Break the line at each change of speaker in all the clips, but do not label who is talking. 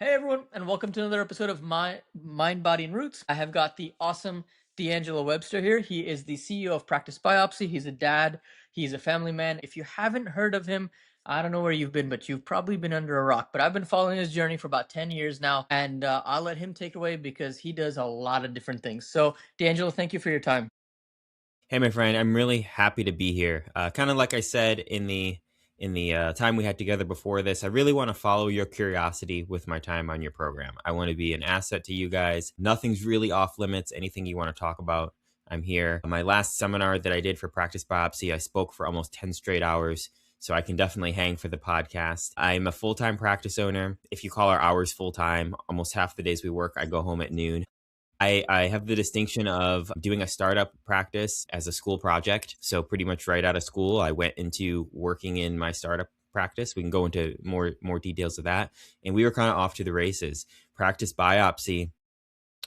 Hey everyone, and welcome to another episode of My Mind, Body, and Roots. I have got the awesome DeAngelo Webster here. He is the CEO of Practice Biopsy. He's a dad. He's a family man. If you haven't heard of him, I don't know where you've been, but you've probably been under a rock. But I've been following his journey for about 10 years now, and I'll let him take it away because he does a lot of different things. So, DeAngelo, thank you for your time.
Hey, my friend, I'm really happy to be here. Kind of like I said in the time we had together before this, I really want to follow your curiosity with my time on your program. I want to be an asset to you guys. Nothing's really off limits. Anything you want to talk about, I'm here. My last seminar that I did for Practice Biopsy, I spoke for almost 10 straight hours. So I can definitely hang for the podcast. I'm a full-time practice owner. If you call our hours full-time, almost half the days we work, I go home at noon. I have the distinction of doing a startup practice as a school project. So pretty much right out of school, I went into working in my startup practice. We can go into more details of that. And we were kind of off to the races. Practice Biopsy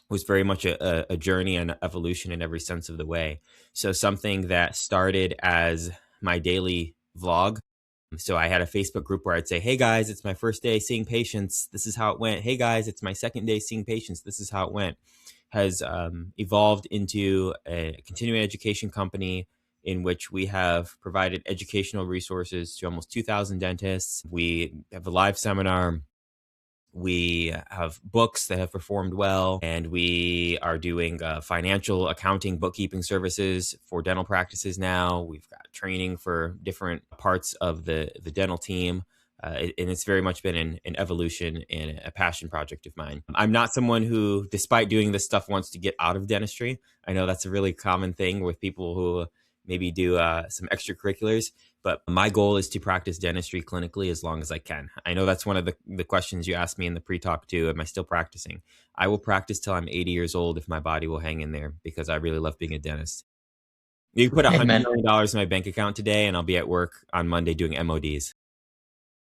was very much a journey and evolution in every sense of the way. So something that started as my daily vlog. So I had a Facebook group where I'd say, hey guys, it's my first day seeing patients. This is how it went. Hey guys, it's my second day seeing patients. This is how it went. Has evolved into a continuing education company in which we have provided educational resources to almost 2,000 dentists. We have a live seminar. We have books that have performed well, and we are doing financial accounting, bookkeeping services for dental practices now. We've got training for different parts of the dental team. And it's very much been an evolution and a passion project of mine. I'm not someone who, despite doing this stuff, wants to get out of dentistry. I know that's a really common thing with people who maybe do some extracurriculars, but my goal is to practice dentistry clinically as long as I can. I know that's one of the questions you asked me in the pre-talk too. Am I still practicing? I will practice till I'm 80 years old if my body will hang in there because I really love being a dentist. You can put $100
Amen.
million in my bank account today and I'll be at work on Monday doing MODs.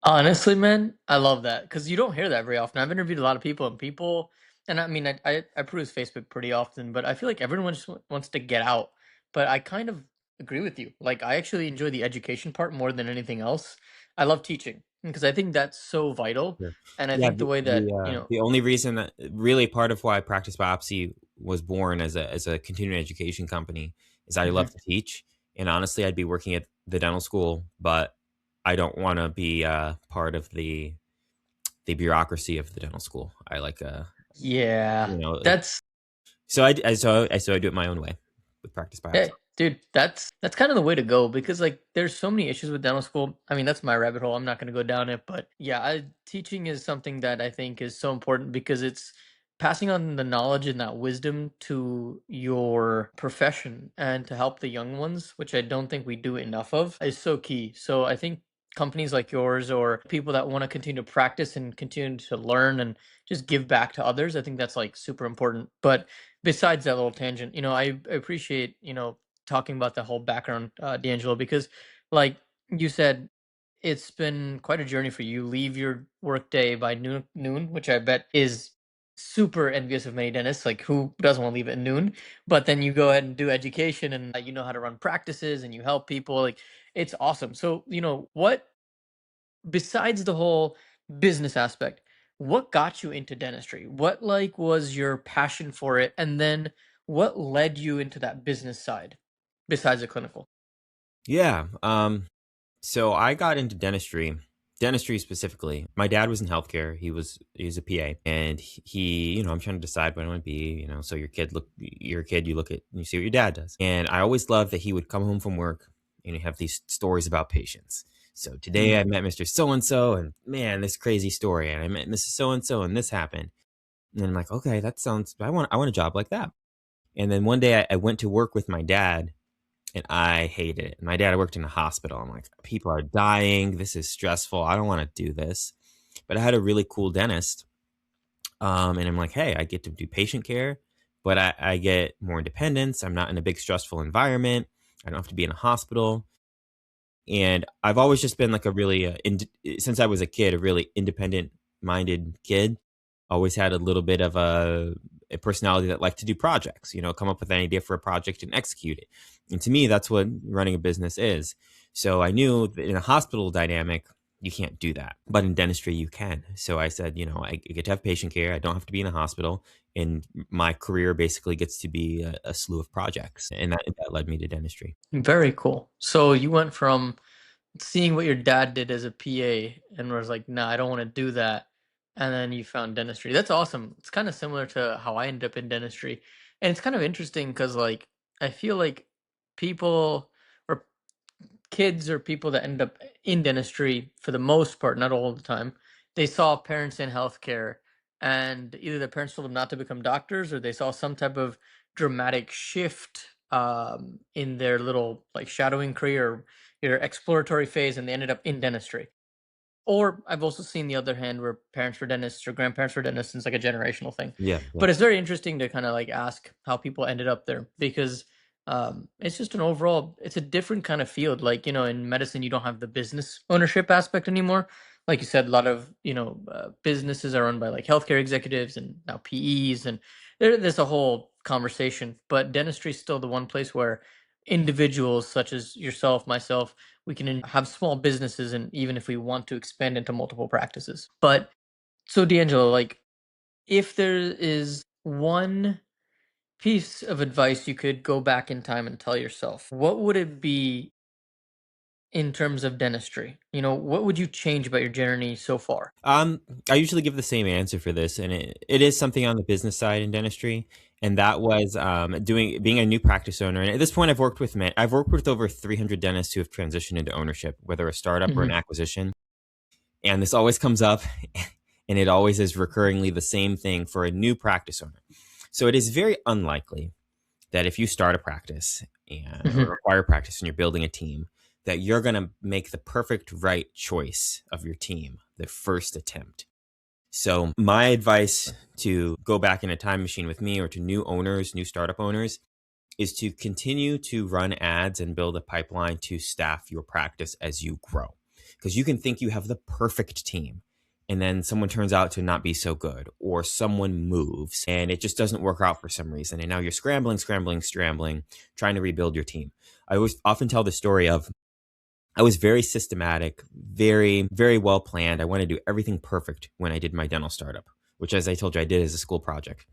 Honestly, man, I love that because you don't hear that very often. I've interviewed a lot of people, and I mean, I peruse Facebook pretty often, but I feel like everyone just wants to get out. But I kind of agree with you. Like, I actually enjoy the education part more than anything else. I love teaching because I think that's so vital,
Sure.
and I
Yeah,
think the way that
the only reason that really part of why Practice Biopsy was born as a continuing education company is I
Mhm.
love to teach, and honestly, I'd be working at the dental school, but I don't want to be part of the bureaucracy of the dental school. I like
Yeah,
like
that's
so I do it my own way with Practice Biopsy.
Hey, dude, that's kind of the way to go because like there's so many issues with dental school. I mean, that's my rabbit hole. I'm not going to go down it, but yeah, teaching is something that I think is so important because it's passing on the knowledge and that wisdom to your profession and to help the young ones, which I don't think we do enough of, is so key. So I think companies like yours or people that want to continue to practice and continue to learn and just give back to others, I think that's like super important. But besides that little tangent, I appreciate, talking about the whole background, D'Angelo, because like you said, it's been quite a journey for you. Leave your work day by noon, which I bet is super envious of many dentists. Like who doesn't want to leave at noon? But then you go ahead and do education and you know how to run practices and you help people. Like it's awesome. So, what besides the whole business aspect, what got you into dentistry? What like was your passion for it? And then what led you into that business side besides the clinical?
Yeah. So I got into dentistry specifically. My dad was in healthcare. He was a PA, and I'm trying to decide what I want to be. So you're a kid. You see what your dad does, and I always loved that he would come home from work and he'd have these stories about patients. So today I
Mm.
met Mr. So and so, and man, this crazy story, and I met Mrs. So and so, and this happened. And I'm like, okay, that sounds. I want a job like that. And then one day I went to work with my dad and I hated it. My dad worked in a hospital. I'm like, people are dying. This is stressful. I don't want to do this. But I had a really cool dentist. And I'm like, hey, I get to do patient care, but I get more independence. I'm not in a big stressful environment. I don't have to be in a hospital. And I've always just been like a really, since I was a kid, a really independent minded kid. Always had a little bit of a personality that liked to do projects, come up with an idea for a project and execute it. And to me, that's what running a business is. So I knew that in a hospital dynamic, you can't do that. But in dentistry, you can. So I said, I get to have patient care. I don't have to be in a hospital. And my career basically gets to be a slew of projects. And that led me to dentistry.
Very cool. So you went from seeing what your dad did as a PA and was like, "Nah, I don't want to do that." And then you found dentistry. That's awesome. It's kind of similar to how I ended up in dentistry. And it's kind of interesting because like I feel like people or kids or people that end up in dentistry for the most part, not all the time, they saw parents in healthcare and either their parents told them not to become doctors or they saw some type of dramatic shift in their little like shadowing career or exploratory phase and they ended up in dentistry. Or I've also seen the other hand where parents were dentists or grandparents were dentists, and it's like a generational thing.
Yeah.
But it's very interesting to kind of like ask how people ended up there because it's just an overall, it's a different kind of field. Like, in medicine, you don't have the business ownership aspect anymore. Like you said, a lot of, businesses are run by like healthcare executives and now PEs, and there's a whole conversation. But dentistry is still the one place where individuals such as yourself, myself, we can have small businesses and even if we want to expand into multiple practices. But so D'Angelo, like if there is one piece of advice you could go back in time and tell yourself, what would it be in terms of dentistry? What would you change about your journey so far?
I usually give the same answer for this, and it is something on the business side in dentistry, and that was being a new practice owner. And at this point, I've worked with over 300 dentists who have transitioned into ownership, whether a startup or an
Hmm.
acquisition. And this always comes up, and it always is recurringly the same thing for a new practice owner. So it is very unlikely that if you start a practice or
Hmm.
acquire a practice and you're building a team, that you're going to make the perfect right choice of your team the first attempt. So my advice to go back in a time machine with me or to new owners, new startup owners, is to continue to run ads and build a pipeline to staff your practice as you grow. Because you can think you have the perfect team, and then someone turns out to not be so good, or someone moves and it just doesn't work out for some reason. And now you're scrambling, trying to rebuild your team. I always often tell the story of I was very systematic, very, very well planned. I wanted to do everything perfect when I did my dental startup, which, as I told you, I did as a school project.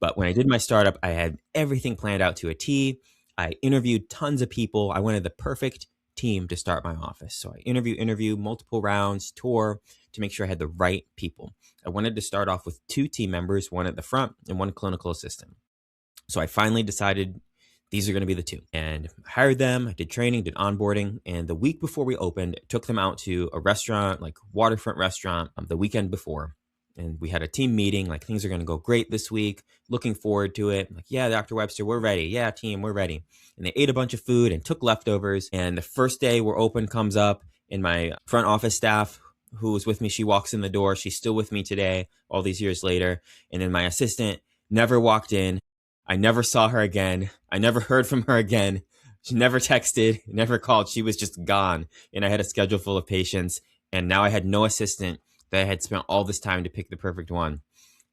But when I did my startup, I had everything planned out to a T. I interviewed tons of people. I wanted the perfect team to start my office. So I interview, multiple rounds, tour to make sure I had the right people. I wanted to start off with 2 team members, one at the front and one clinical assistant. So I finally decided these are going to be the 2 and hired them. I did training, did onboarding. And the week before we opened, took them out to a restaurant, like waterfront restaurant, the weekend before. And we had a team meeting, like things are going to go great this week. Looking forward to it. Like, yeah, Dr. Webster, we're ready. Yeah, team, we're ready. And they ate a bunch of food and took leftovers. And the first day we're open comes up, and my front office staff who was with me, she walks in the door. She's still with me today, all these years later. And then my assistant never walked in. I never saw her again. I never heard from her again. She never texted, never called. She was just gone. And I had a schedule full of patients. And now I had no assistant that I had spent all this time to pick the perfect one.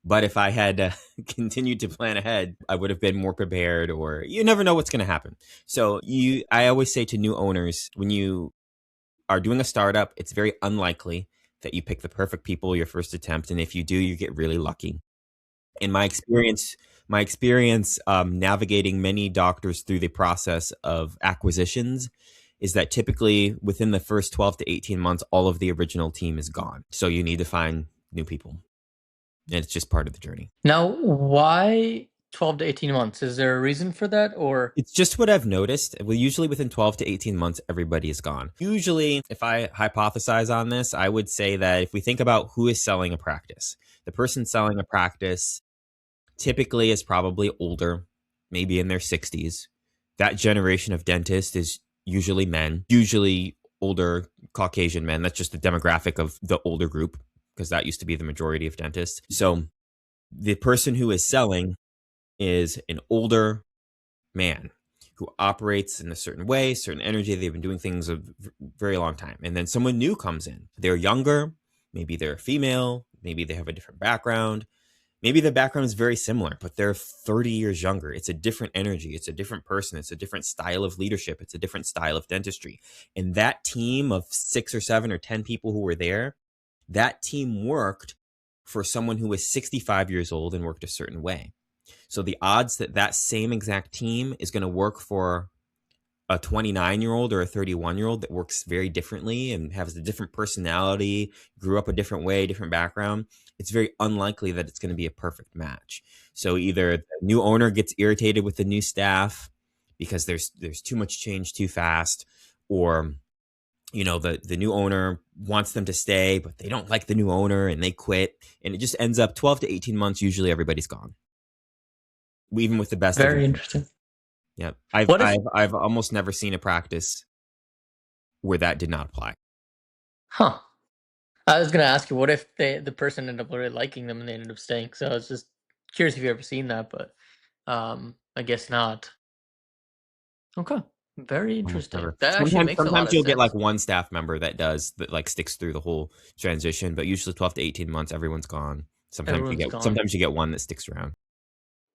But if I had continued to plan ahead, I would have been more prepared, or you never know what's going to happen. So I always say to new owners, when you are doing a startup, it's very unlikely that you pick the perfect people your first attempt. And if you do, you get really lucky. In my experience navigating many doctors through the process of acquisitions is that typically within the first 12 to 18 months, all of the original team is gone. So you need to find new people. And it's just part of the journey.
Now, why 12 to 18 months? Is there a reason for that or?
It's just what I've noticed. Well, usually within 12 to 18 months, everybody is gone. Usually, if I hypothesize on this, I would say that if we think about who is selling a practice, the person selling a practice typically is probably older, maybe in their 60s. That generation of dentists is usually men, usually older Caucasian men. That's just the demographic of the older group because that used to be the majority of dentists. So the person who is selling is an older man who operates in a certain way, certain energy. They've been doing things a very long time. And then someone new comes in. They're younger, maybe they're female, maybe they have a different background, Maybe the background is very similar, but they're 30 years younger. It's a different energy. It's a different person. It's a different style of leadership. It's a different style of dentistry. And that team of 6 or 7 or 10 people who were there, that team worked for someone who was 65 years old and worked a certain way. So the odds that that same exact team is going to work for a 29-year-old or a 31-year-old that works very differently and has a different personality, grew up a different way, different background, it's very unlikely that it's going to be a perfect match. So either the new owner gets irritated with the new staff because there's too much change too fast, or the new owner wants them to stay, but they don't like the new owner and they quit, and it just ends up 12 to 18 months. Usually everybody's gone, even with the best of
Very
them.
interesting.
Yeah, I've
What if,
I've I've almost never seen a practice where that did not apply.
huh? I was gonna ask you, what if the person ended up really liking them and they ended up staying? So I was just curious if you ever seen that, but I guess not. Okay, very
Almost
interesting.
never.
That actually
Sometimes
makes a lot
sometimes
of
you'll get like
sense.
one staff member that like sticks through the whole transition, but usually 12 to 18 months, everyone's gone.
Everyone's gone.
Sometimes you get one that sticks around.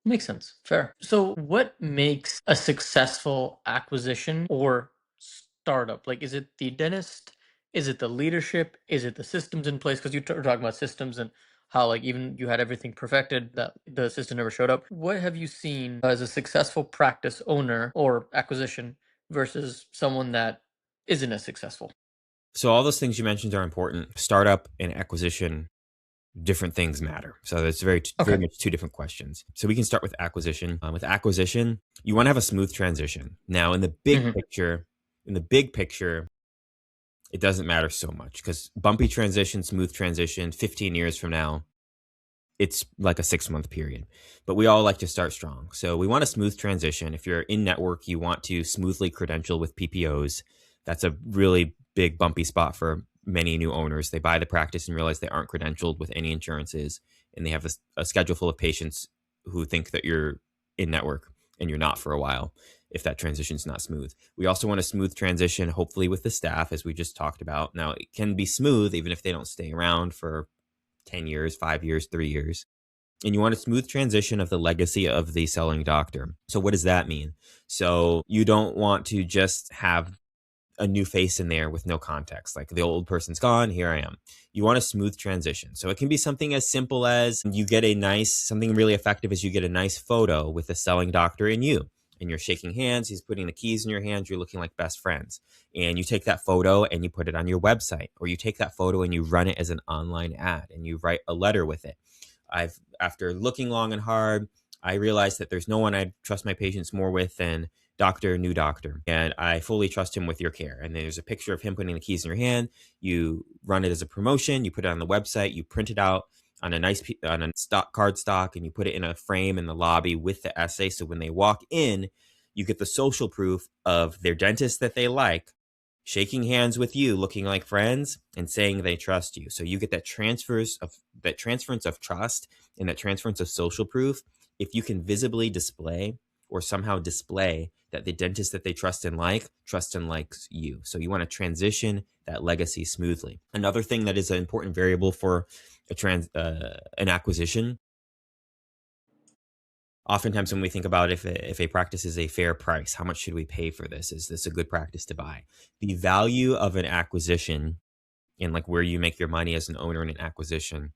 Makes sense. Fair. So, what makes a successful acquisition or startup? Like, is it the dentist? Is it the leadership? Is it the systems in place? Because were talking about systems and how, like, even you had everything perfected, that the system never showed up. What have you seen as a successful practice owner or acquisition versus someone that isn't as successful?
So all those things you mentioned are important. Startup and acquisition, different things matter. So it's very
Okay.
much two different questions. So we can start with acquisition. With acquisition, you want to have a smooth transition. Now,
Hmm.
in the big picture, it doesn't matter so much because bumpy transition, smooth transition, 15 years from now, it's like a 6 month period. But we all like to start strong. So we want a smooth transition. If you're in network, you want to smoothly credential with PPOs. That's a really big bumpy spot for many new owners. They buy the practice and realize they aren't credentialed with any insurances, and they have a schedule full of patients who think that you're in network and you're not for a while if that transition's not smooth. We also want a smooth transition, hopefully with the staff, as we just talked about. Now, it can be smooth even if they don't stay around for 10 years, 5 years, 3 years. And you want a smooth transition of the legacy of the selling doctor. So, what does that mean? So, you don't want to just have a new face in there with no context. Like the old person's gone, here I am. You want a smooth transition. So, it can be something as simple as something really effective is you get a nice photo with the selling doctor and you. And you're shaking hands, he's putting the keys in your hands, you're looking like best friends. And you take that photo and you put it on your website, or you take that photo and you run it as an online ad and you write a letter with it. After looking long and hard, I realized that there's no one I trust my patients more with than new doctor, and I fully trust him with your care. And there's a picture of him putting the keys in your hand. You run it as a promotion. You put it on the website. You print it out on a stock cardstock, and you put it in a frame in the lobby with the essay. So when they walk in, you get the social proof of their dentist that they like shaking hands with you, looking like friends, and saying they trust you. So you get that transference of trust and that transference of social proof if you can visibly display or somehow display that the dentist that they trust and likes you. So you want to transition that legacy smoothly. Another thing that is an important variable for an acquisition. Oftentimes, when we think about if a practice is a fair price, how much should we pay for this? Is this a good practice to buy? The value of an acquisition and like where you make your money as an owner in an acquisition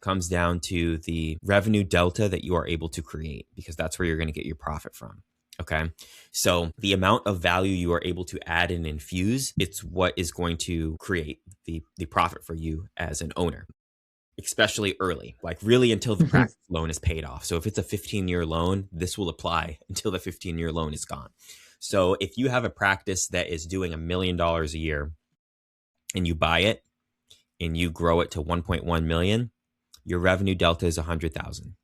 comes down to the revenue delta that you are able to create, because that's where you're going to get your profit from. Okay. So the amount of value you are able to add and infuse, it's what is going to create the profit for you as an owner, especially early, like really until the
Hmm.
practice loan is paid off. So if it's a 15-year loan, this will apply until the 15-year loan is gone. So if you have a practice that is doing $1 million a year and you buy it and you grow it to 1.1 million, your revenue delta is 100,000.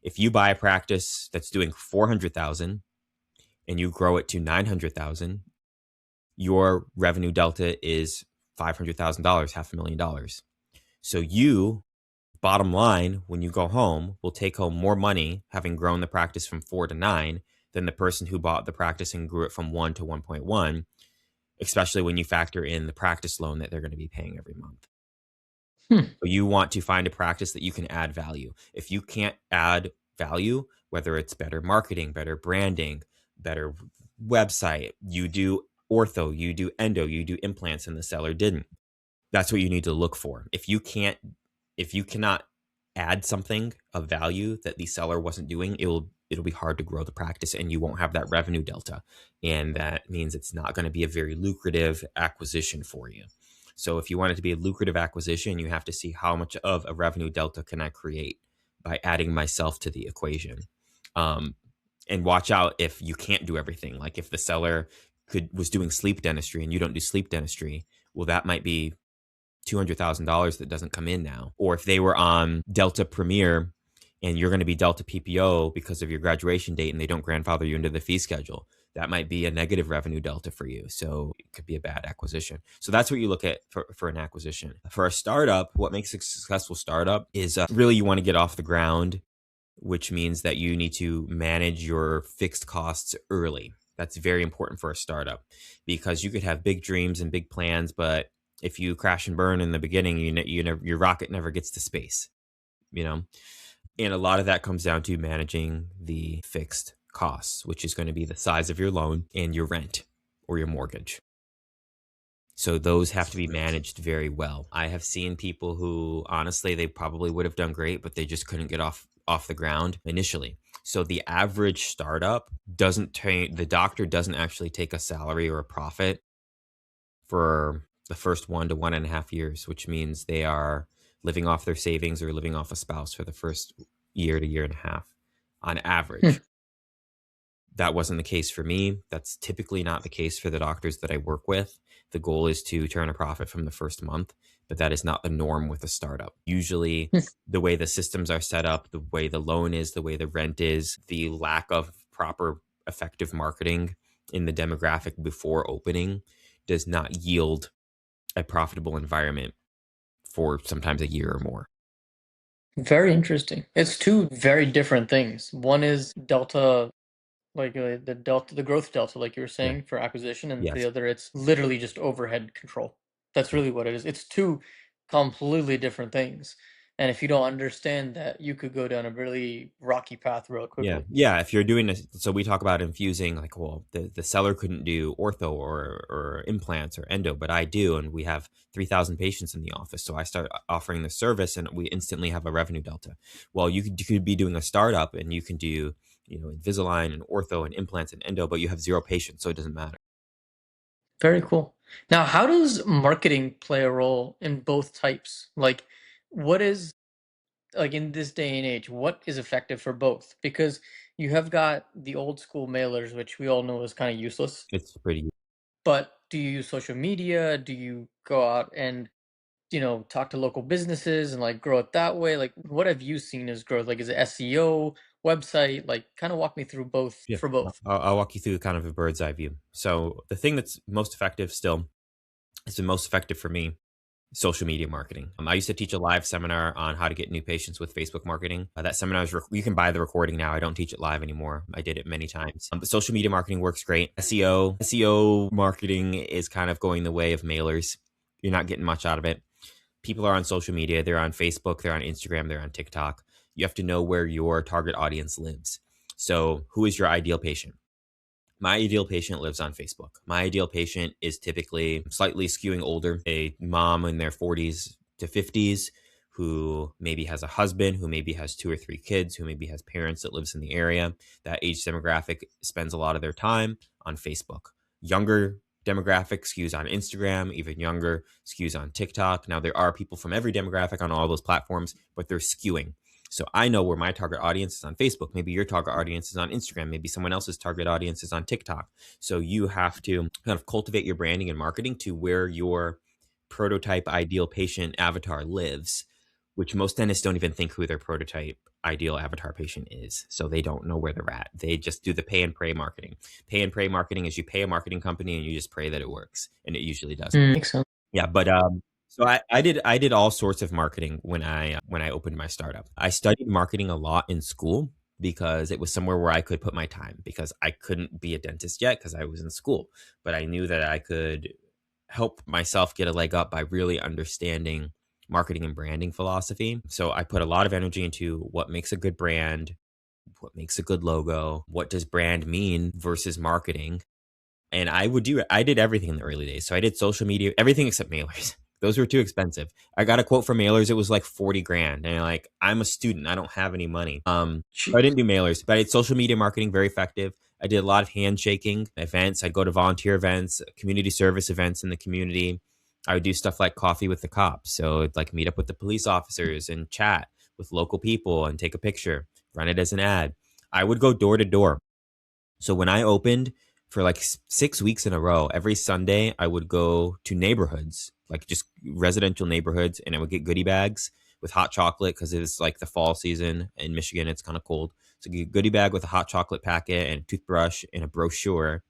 If you buy a practice that's doing 400,000 and you grow it to 900,000, your revenue delta is $500,000, $500,000. So you, bottom line, when you go home, will take home more money having grown the practice from 4 to 9 than the person who bought the practice and grew it from 1 to 1.1, especially when you factor in the practice loan that they're going to be paying every month.
Hmm.
So you want to find a practice that you can add value. If you can't add value, whether it's better marketing, better branding, better website, you do ortho, you do endo, you do implants, and the seller didn't. That's what you need to look for. If you cannot add something of value that the seller wasn't doing, it'll be hard to grow the practice and you won't have that revenue delta. And that means it's not going to be a very lucrative acquisition for you. So if you want it to be a lucrative acquisition, you have to see how much of a revenue delta can I create by adding myself to the equation. Um, and watch out if you can't do everything. Like if the seller was doing sleep dentistry and you don't do sleep dentistry, well, that might be $200,000 that doesn't come in now. Or if they were on Delta Premier and you're going to be Delta PPO because of your graduation date and they don't grandfather you into the fee schedule, that might be a negative revenue delta for you. So it could be a bad acquisition. So that's what you look at for an acquisition. For a startup, what makes a successful startup is really you want to get off the ground, which means that you need to manage your fixed costs early. That's very important for a startup because you could have big dreams and big plans, but if you crash and burn in the beginning, your rocket never gets to space, you know? And a lot of that comes down to managing the fixed costs, which is going to be the size of your loan and your rent or your mortgage. So those have to be managed very well. I have seen people who honestly they probably would have done great, but they just couldn't get off the ground initially. So the average startup the doctor doesn't actually take a salary or a profit for the first 1 to 1.5 years, which means they are living off their savings or living off a spouse for the first year to year and a half on
Hmm.
average. That wasn't the case for me. That's typically not the case for the doctors that I work with. The goal is to turn a profit from the first month, but that is not the norm with a startup. Usually,
Hmm.
the way the systems are set up, the way the loan is, the way the rent is, the lack of proper effective marketing in the demographic before opening does not yield a profitable environment for sometimes a year or more.
Very interesting. It's two very different things. One is delta, like the growth delta, like you were
Yeah.
saying, for acquisition, and the
Yes.
other, it's literally just overhead control. That's really what it is. It's two completely different things. And if you don't understand that, you could go down a really rocky path real
Yeah.
quickly.
Yeah. If you're doing this, so we talk about infusing, like, well, the seller couldn't do ortho or implants or endo, but I do. And we have 3,000 patients in the office. So I start offering the service and we instantly have a revenue delta. Well, you could be doing a startup and you can do, Invisalign and ortho and implants and endo, but you have zero patients. So it doesn't matter.
Very cool. Now, how does marketing play a role in both types? Like, what is like in this day and age, what is effective for both? Because you have got the old school mailers, which we all know is kind of useless.
It's pretty,
But do you use social media? Do you go out and, talk to local businesses and like grow it that way? Like, what have you seen as growth? Like, is it SEO, website? Like, kind of walk me through both
yeah.
for both.
I'll walk you through kind of a bird's eye view. So the thing that's most effective still is the most effective for me social media marketing. I used to teach a live seminar on how to get new patients with Facebook marketing. That seminar is you can buy the recording now. I don't teach it live anymore. I did it many times. But social media marketing works great. SEO marketing is kind of going the way of mailers. You're not getting much out of it. People are on social media. They're on Facebook. They're on Instagram. They're on TikTok. You have to know where your target audience lives. So, who is your ideal patient? My ideal patient lives on Facebook. My ideal patient is typically slightly skewing older, a mom in their 40s to 50s who maybe has a husband, who maybe has 2 or 3 kids, who maybe has parents that lives in the area. That age demographic spends a lot of their time on Facebook. Younger demographic skews on Instagram, even younger skews on TikTok. Now there are people from every demographic on all those platforms, but they're skewing. So I know where my target audience is on Facebook. Maybe your target audience is on Instagram. Maybe someone else's target audience is on TikTok. So you have to kind of cultivate your branding and marketing to where your prototype ideal patient avatar lives, which most dentists don't even think who their prototype ideal avatar patient is. So they don't know where they're at. They just do the pay and pray marketing. Pay and pray marketing is you pay a marketing company and you just pray that it works. And it usually doesn't.
Makes sense.
Yeah, but so I did all sorts of marketing when I opened my startup. I studied marketing a lot in school because it was somewhere where I could put my time because I couldn't be a dentist yet because I was in school, but I knew that I could help myself get a leg up by really understanding marketing and branding philosophy. So I put a lot of energy into what makes a good brand, what makes a good logo, what does brand mean versus marketing. And I did everything in the early days. So I did social media, everything except mailers. Those were too expensive. I got a quote for mailers. It was like 40 grand. And like, I'm a student. I don't have any money. So I
Jeez.
didn't do mailers, but I did social media marketing, very effective. I did a lot of handshaking events. I'd go to volunteer events, community service events in the community. I would do stuff like coffee with the cops. So it'd like meet up with the police officers and chat with local people and take a picture, run it as an ad. I would go door to door. So when I opened for like 6 weeks in a row, every Sunday I would go to neighborhoods, like just residential neighborhoods, and I would get goodie bags with hot chocolate because it's like the fall season in Michigan. It's kind of cold. So get a goodie bag with a hot chocolate packet and a toothbrush and a brochure.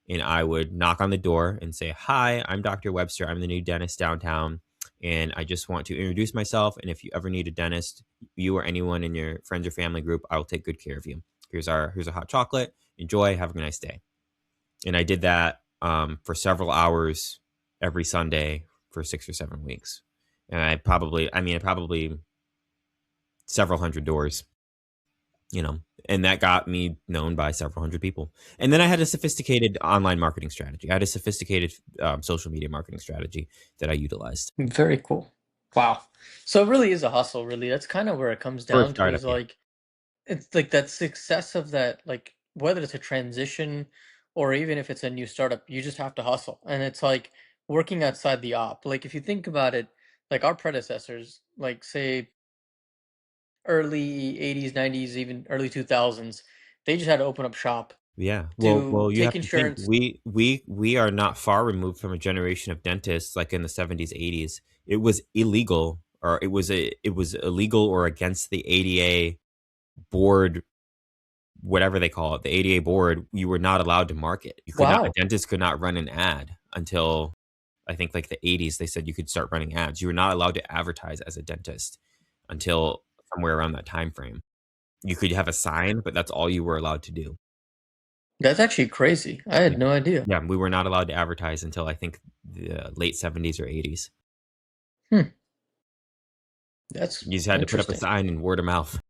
And I would knock on the door and say, "Hi, I'm Dr. Webster. I'm the new dentist downtown. And I just want to introduce myself. And if you ever need a dentist, you or anyone in your friends or family group, I will take good care of you. Here's a hot chocolate. Enjoy. Have a nice day." And I did that for several hours every Sunday for 6 or 7 weeks. And I probably several hundred doors, and that got me known by several hundred people. And then I had a sophisticated online marketing strategy. I had a sophisticated social media marketing strategy that I utilized
Very cool. Wow. So it really is a hustle, really. That's kind of where it comes
for a
down to
startup.
is
Yeah.
like it's like that success of that, like whether it's a transition or even if it's a new startup, you just have to hustle. And it's like working outside the op. Like if you think about it, like our predecessors, like say early 80s, 90s, even early 2000s, they just had to open up shop
Yeah.
to
You
take
have to think
insurance.
we are not far removed from a generation of dentists like in the 70s, 80s. It was illegal, or it was illegal or against the ADA board, whatever they call it, the ADA board. You were not allowed to market. A
Wow.
dentist could not run an ad until I think like the 80s. They said you could start running ads. You were not allowed to advertise as a dentist until somewhere around that time frame. You could have a sign, but that's all you were allowed to do.
That's actually crazy. I
Yeah.
had no idea.
Yeah, we were not allowed to advertise until I think the late 70s or 80s.
Hmm. That's
You just had to put up a
interesting.
sign and word of mouth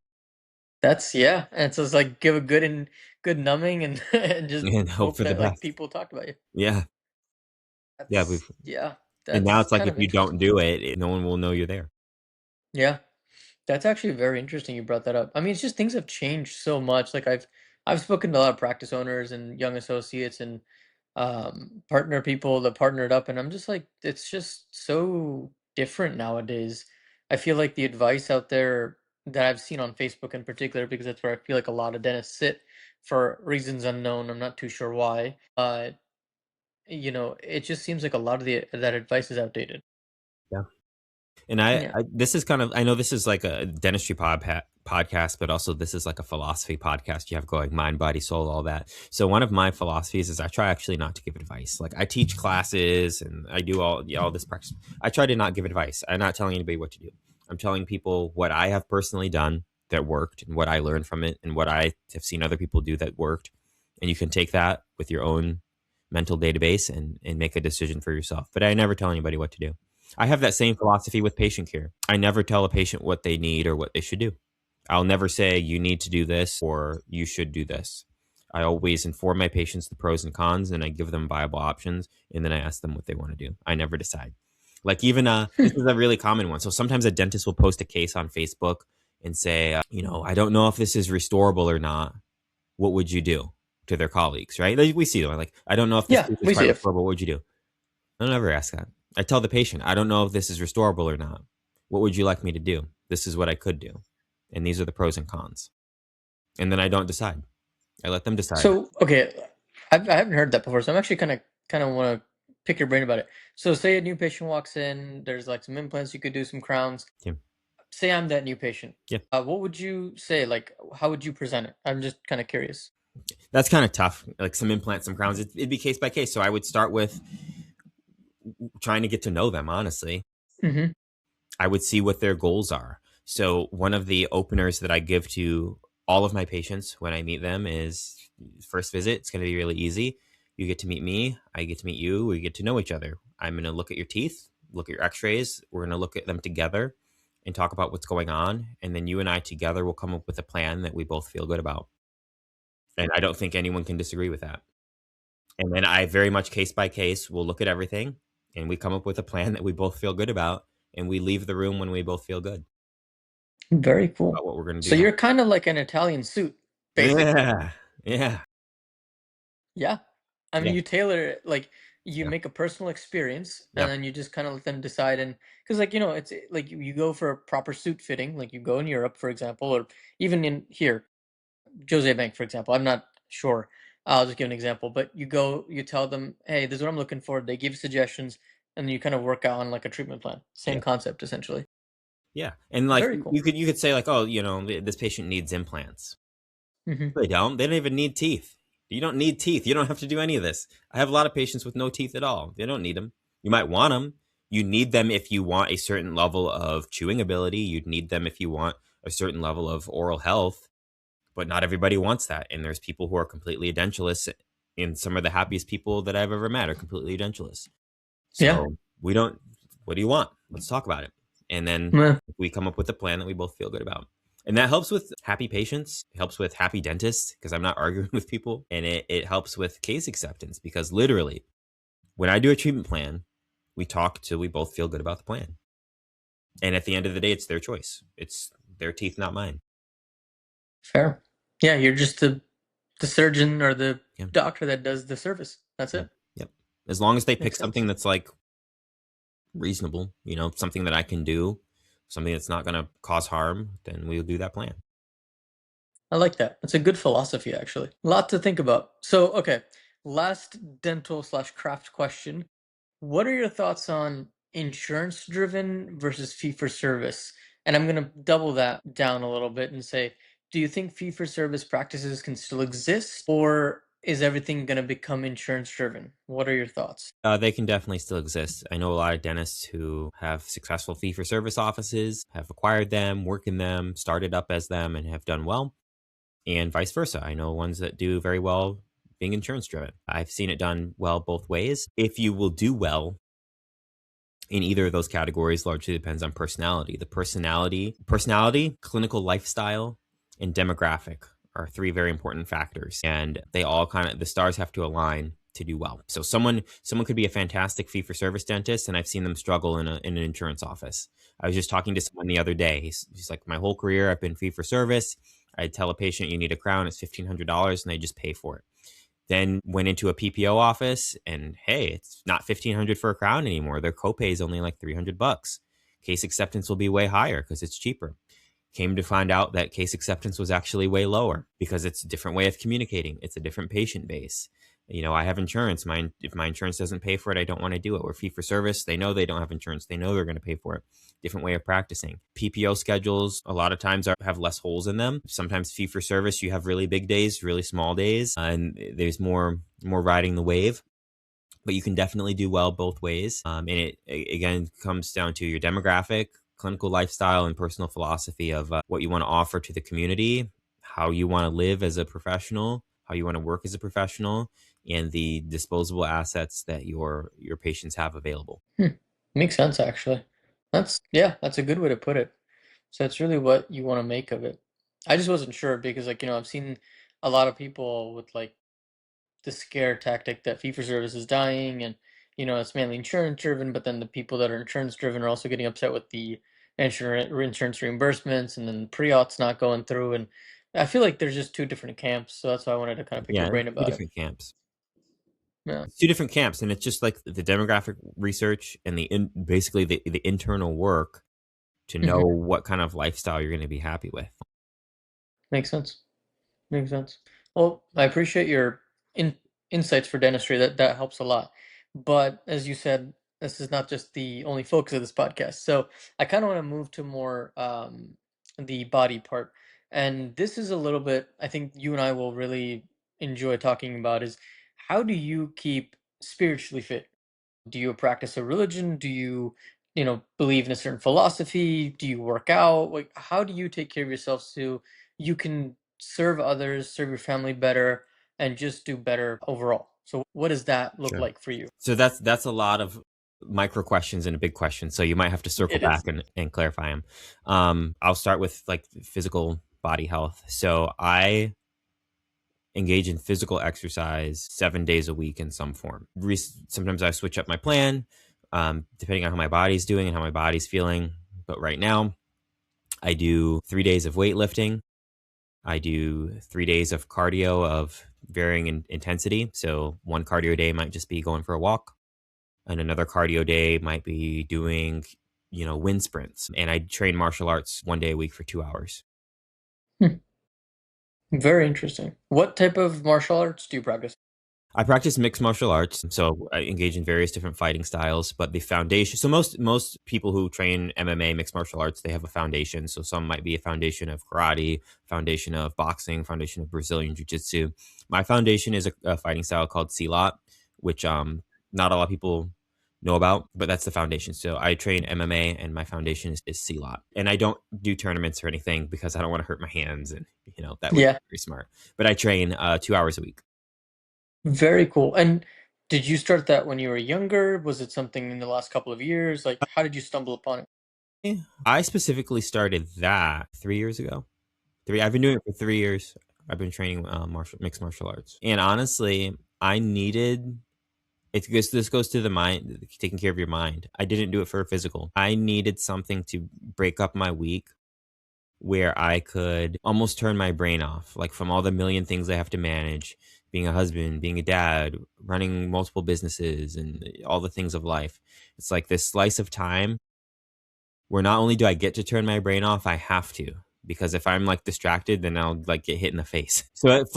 That's yeah, and so it's like give a good numbing and and just
and hope
hope
for the
that like
best.
people talk about you.
Yeah. Yeah,
That's yeah,
and now
that's
it's like
kind
if
of
you don't
interesting.
do it, no one will know you're there.
Yeah, that's actually very interesting you brought that up. I mean, it's just things have changed so much. Like I've spoken to a lot of practice owners and young associates and partner people that partnered up, and I'm just like it's just so different nowadays. I feel like the advice out there that I've seen on Facebook in particular, because that's where I feel like a lot of dentists sit for reasons unknown. I'm not too sure why. It just seems like a lot of the that advice is outdated.
Yeah. And
Yeah.
this is kind of, I know this is like a dentistry podcast, but also this is like a philosophy podcast you have going, mind, body, soul, all that. So one of my philosophies is I try actually not to give advice. Like I teach classes and I do all this practice. I try to not give advice. I'm not telling anybody what to do. I'm telling people what I have personally done that worked and what I learned from it and what I have seen other people do that worked. And you can take that with your own mental database and make a decision for yourself. But I never tell anybody what to do. I have that same philosophy with patient care. I never tell a patient what they need or what they should do. I'll never say you need to do this or you should do this. I always inform my patients the pros and cons and I give them viable options and then I ask them what they want to do. I never decide. Like even this is a really common one. So sometimes a dentist will post a case on Facebook and say, I don't know if this is restorable or not. What would you do to their colleagues, right? Like, we see them like, I don't know if this
Yeah,
tooth is
we
quite
see it.
restorable. What would you do? I don't ever ask that. I tell the patient, I don't know if this is restorable or not. What would you like me to do? This is what I could do. And these are the pros and cons. And then I don't decide. I let them decide.
So okay, I haven't heard that before, so I'm actually kind of want to pick your brain about it. So say a new patient walks in, there's like some implants you could do, some crowns.
Yeah.
Say I'm that new patient.
Yeah.
What would you say? Like, how would you present it? I'm just kind of curious.
That's kind of tough. Like some implants, some crowns. It'd be case by case. So I would start with trying to get to know them, honestly.
Hmm.
I would see what their goals are. So one of the openers that I give to all of my patients when I meet them is first visit. It's going to be really easy. You get to meet me. I get to meet you. We get to know each other. I'm going to look at your teeth. look at your x-rays. We're going to look at them together and talk about what's going on. And then you and I together will come up with a plan that we both feel good about. And I don't think anyone can disagree with that. And then I very much case by case will look at everything and we come up with a plan that we both feel good about. And we leave the room when we both feel good
Very cool.
about what we're going to
So
do next.
you're kind of like an Italian suit, basically.
Yeah. Yeah.
Yeah. I mean,
Yeah.
you tailor it, like you
Yeah.
make a personal experience and
Yep.
then you just kind of let them decide. And because, like, it's like you go for a proper suit fitting, like you go in Europe, for example, or even in here, Jose Bank, for example. I'm not sure. I'll just give an example, but you go, you tell them, hey, this is what I'm looking for. They give suggestions, and then you kind of work out on like a treatment plan. Same
Yeah.
concept, essentially.
Yeah. And like
Very cool.
you could say like, oh, this patient needs implants.
Hmm.
They don't. They don't even need teeth. You don't need teeth. You don't have to do any of this. I have a lot of patients with no teeth at all. They don't need them. You might want them. You need them if you want a certain level of chewing ability. You'd need them if you want a certain level of oral health, but not everybody wants that. And there's people who are completely edentulous, and some of the happiest people that I've ever met are completely edentulous.
Yeah.
So we don't, what do you want? Let's talk about it. And then
Yeah.
we come up with a plan that we both feel good about. And that helps with happy patients, it helps with happy dentists because I'm not arguing with people. And it helps with case acceptance because literally, when I do a treatment plan, we talk till we both feel good about the plan. And at the end of the day, it's their choice. It's their teeth, not mine.
Fair. Yeah, you're just the surgeon or the
Yeah.
doctor that does the service. That's
Yeah.
it.
Yep. As long as they pick
Makes sense.
something that's like reasonable, something that I can do, something that's not going to cause harm, then we'll do that plan.
I like that. It's a good philosophy, actually. A lot to think about. So, okay, last dental slash craft question. What are your thoughts on insurance driven versus fee for service? And I'm going to double that down a little bit and say, do you think fee for service practices can still exist, or is everything going to become insurance driven? What are your thoughts?
They can definitely still exist. I know a lot of dentists who have successful fee for service offices, have acquired them, work in them, started up as them, and have done well, and vice versa. I know ones that do very well being insurance driven. I've seen it done well both ways. If you will do well in either of those categories largely depends on personality. The personality, clinical lifestyle, and demographic are three very important factors. And they all the stars have to align to do well. So someone could be a fantastic fee for service dentist, and I've seen them struggle in an insurance office. I was just talking to someone the other day. He's like, my whole career I've been fee for service. I tell a patient you need a crown, it's $1,500, and they just pay for it. Then went into a PPO office and hey, it's not 1,500 for a crown anymore. Their copay is only like $300. Case acceptance will be way higher because it's cheaper. Came to find out that case acceptance was actually way lower because it's a different way of communicating. It's a different patient base. I have insurance. If my insurance doesn't pay for it, I don't want to do it. We're fee for service. They know they don't have insurance. They know they're going to pay for it. Different way of practicing. PPO schedules a lot of times have less holes in them. Sometimes fee for service, you have really big days, really small days, and there's more riding the wave. But you can definitely do well both ways. And it again comes down to your demographic, clinical lifestyle, and personal philosophy of what you want to offer to the community, how you want to live as a professional, how you want to work as a professional, and the disposable assets that your patients have available.
Hmm. Makes sense, actually. Yeah, that's a good way to put it. So it's really what you want to make of it. I just wasn't sure because, like, I've seen a lot of people with like the scare tactic that fee for service is dying, and it's mainly insurance driven. But then the people that are insurance driven are also getting upset with the insurance reimbursements, and then pre-aut's not going through. And I feel like there's just two different camps. So that's why I wanted to kind of pick your
Yeah,
brain
two
about it.
different camps.
Yeah.
It's two different camps, and it's just like the demographic research and basically the internal work to know
Hmm.
what kind of lifestyle you're going to be happy with.
Makes sense. Makes sense. Well, I appreciate your in insights for dentistry. That helps a lot. But as you said, this is not just the only focus of this podcast. So I kind of want to move to more the body part. And this is a little bit, I think you and I will really enjoy talking about is how do you keep spiritually fit? Do you practice a religion? Do you, believe in a certain philosophy? Do you work out? Like, how do you take care of yourself so you can serve others, serve your family better, and just do better overall? So, what does that look
Sure.
like for you?
So that's a lot of micro questions and a big question. So you might have to circle
It
back
is.
and clarify them. I'll start with like physical body health. So I engage in physical exercise 7 days a week in some form. Sometimes I switch up my plan, depending on how my body's doing and how my body's feeling. But right now, I do 3 days of weightlifting. I do 3 days of cardio of varying intensity. So one cardio day might just be going for a walk, and another cardio day might be doing, wind sprints. And I train martial arts 1 day a week for 2 hours.
Hmm. Very interesting. What type of martial arts do you practice?
I practice mixed martial arts, so I engage in various different fighting styles. But the foundation, so most people who train MMA, mixed martial arts, they have a foundation. So some might be a foundation of karate, foundation of boxing, foundation of Brazilian jiu-jitsu. My foundation is a fighting style called silat, which not a lot of people know about, but that's the foundation. So I train MMA, and my foundation is silat. And I don't do tournaments or anything because I don't want to hurt my hands, and that would be
Yeah,
very smart. But I train 2 hours a week.
very cool. And did you start that when you were younger? Was it something in the last couple of years? Like, how did you stumble upon it?
I specifically started that 3 years ago. I've been doing it for 3 years. I've been training mixed martial arts, and honestly, I needed it. This goes to the mind, taking care of your mind. I didn't do it for a physical. I needed something to break up my week where I could almost turn my brain off, like from all the million things I have to manage, being a husband, being a dad, running multiple businesses, and all the things of life. It's like this slice of time where not only do I get to turn my brain off, I have to, because if I'm like distracted, then I'll like get hit in the face. So it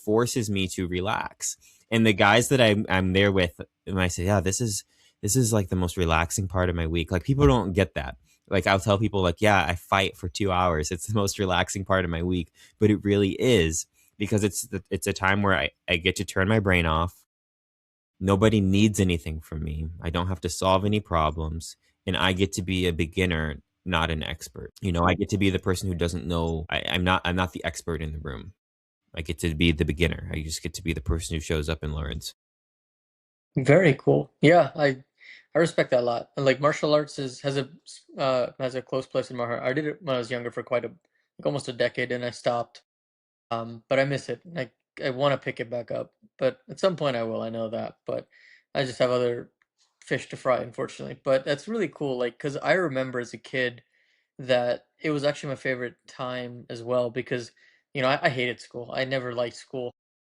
forces me to relax. And the guys that I'm there with, and I say, yeah, this is like the most relaxing part of my week. Like people don't get that. Like I'll tell people like, yeah, I fight for 2 hours. It's the most relaxing part of my week, but it really is, because it's a time where I get to turn my brain off. Nobody needs anything from me. I don't have to solve any problems. And I get to be a beginner, not an expert. I get to be the person who doesn't know. I'm not the expert in the room. I get to be the beginner. I just get to be the person who shows up and learns.
Very cool. Yeah, I respect that a lot. And like martial arts has a close place in my heart. I did it when I was younger for quite a like almost a decade, and I stopped. But I miss it. I want to pick it back up, but at some point I will. I know that, but I just have other fish to fry, unfortunately. But that's really cool. Like, because I remember as a kid that it was actually my favorite time as well because, I hated school. I never liked school.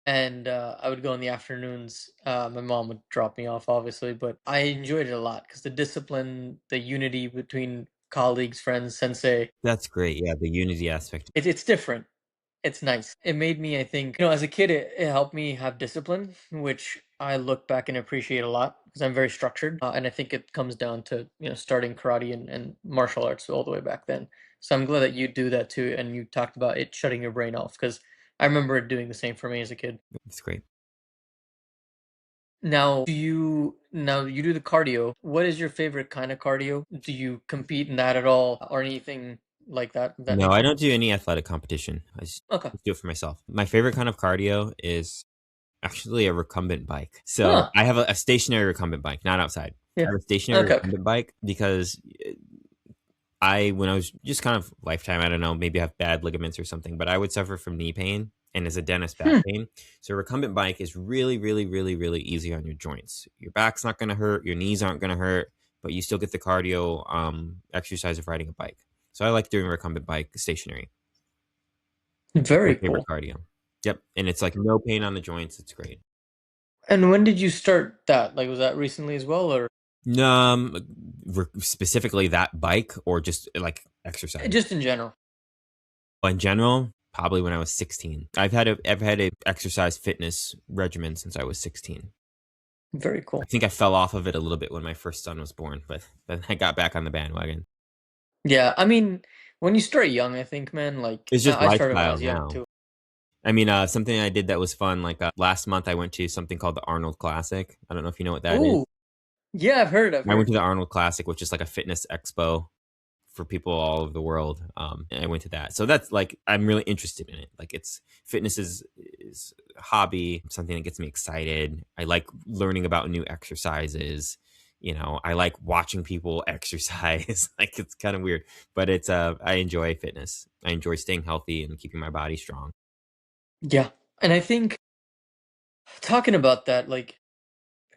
And I would go in the afternoons. My mom would drop me off, obviously, but I enjoyed it a lot because the discipline, the unity between colleagues, friends, sensei,
That's great. Yeah, the unity aspect.
it's different. It's nice. It made me, I think, as a kid, it helped me have discipline, which I look back and appreciate a lot because I'm very structured. And I think it comes down to, starting karate and martial arts all the way back then. So I'm glad that you do that too. And you talked about it shutting your brain off because I remember it doing the same for me as a kid.
It's great.
Now you do the cardio. What is your favorite kind of cardio? Do you compete in that at all or anything like that, of that
No, I
nature?
don't do any athletic competition. I just
Okay.
do it for myself. My favorite kind of cardio is actually a recumbent bike. So
Huh.
I have a stationary recumbent bike, not outside.
Yeah.
I have a stationary
Okay. Okay.
recumbent bike because when I was just kind of lifetime, I don't know, maybe I have bad ligaments or something, but I would suffer from knee pain and as a dentist, back
Hmm.
pain. So a recumbent bike is really, really, really, really easy on your joints. Your back's not going to hurt, your knees aren't going to hurt, but you still get the cardio exercise of riding a bike. So I like doing recumbent bike stationary. My
Very
favorite
cool.
cardio. Yep, and it's like no pain on the joints. It's great.
And when did you start that? Like, was that recently as well, or
Specifically that bike or just like exercise?
just in general?
In general, probably when I was 16. I've had a exercise fitness regimen since I was 16.
Very
I
cool.
think I fell off of it a little bit when my first son was born, but then I got back on the bandwagon.
Yeah, I mean, when you start young, I think, man, like
It's just
I started when I
lifestyle
was young
now.
too.
I mean, something I did that was fun. Like last month, I went to something called the Arnold Classic. I don't know if you know what that is.
Ooh, yeah, I've heard, I've
I went
heard.
to the Arnold Classic, which is like a fitness expo for people all over the world. And I went to that. So that's like I'm really interested in it. Like it's fitness is a hobby, something that gets me excited. I like learning about new exercises. I like watching people exercise. Like it's kind of weird, but I enjoy fitness. I enjoy staying healthy and keeping my body strong.
Yeah. And I think talking about that, like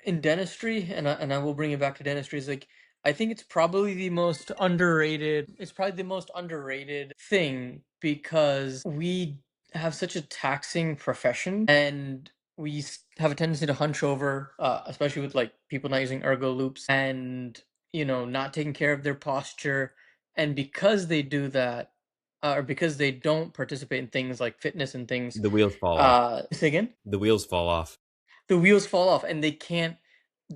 in dentistry, and I will bring it back to dentistry, is like I think it's probably the most underrated thing because we have such a taxing profession, and have a tendency to hunch over, especially with like people not using ergo loops and not taking care of their posture. And because they do that, or because they don't participate in things like fitness and things,
The wheels fall off.
say again,
The wheels fall off.
the wheels fall off and they can't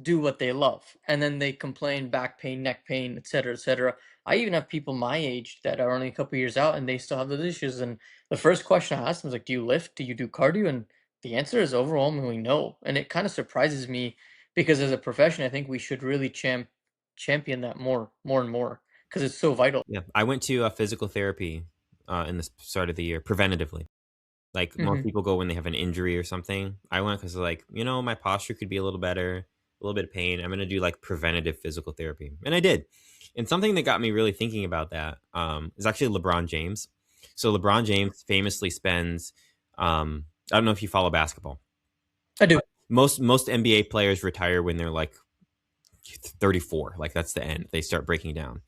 do what they love, and then they complain back pain, neck pain, etc., etc. I even have people my age that are only a couple years out and they still have those issues. And the first question I ask them is like, do you lift, do you do cardio? And the answer is overwhelmingly no. And it kind of surprises me because as a profession I think we should really champion that more and more because it's so vital.
Yeah, I went to physical therapy in the start of the year preventatively. Like most
Hmm.
people go when they have an injury or something. I went because like my posture could be a little better, a little bit of pain. I'm gonna do like preventative physical therapy, and I did. And something that got me really thinking about that is actually LeBron James. So LeBron James famously spends. I don't know if you follow basketball.
I do.
Most NBA players retire when they're like 34. Like that's the end. They start breaking down.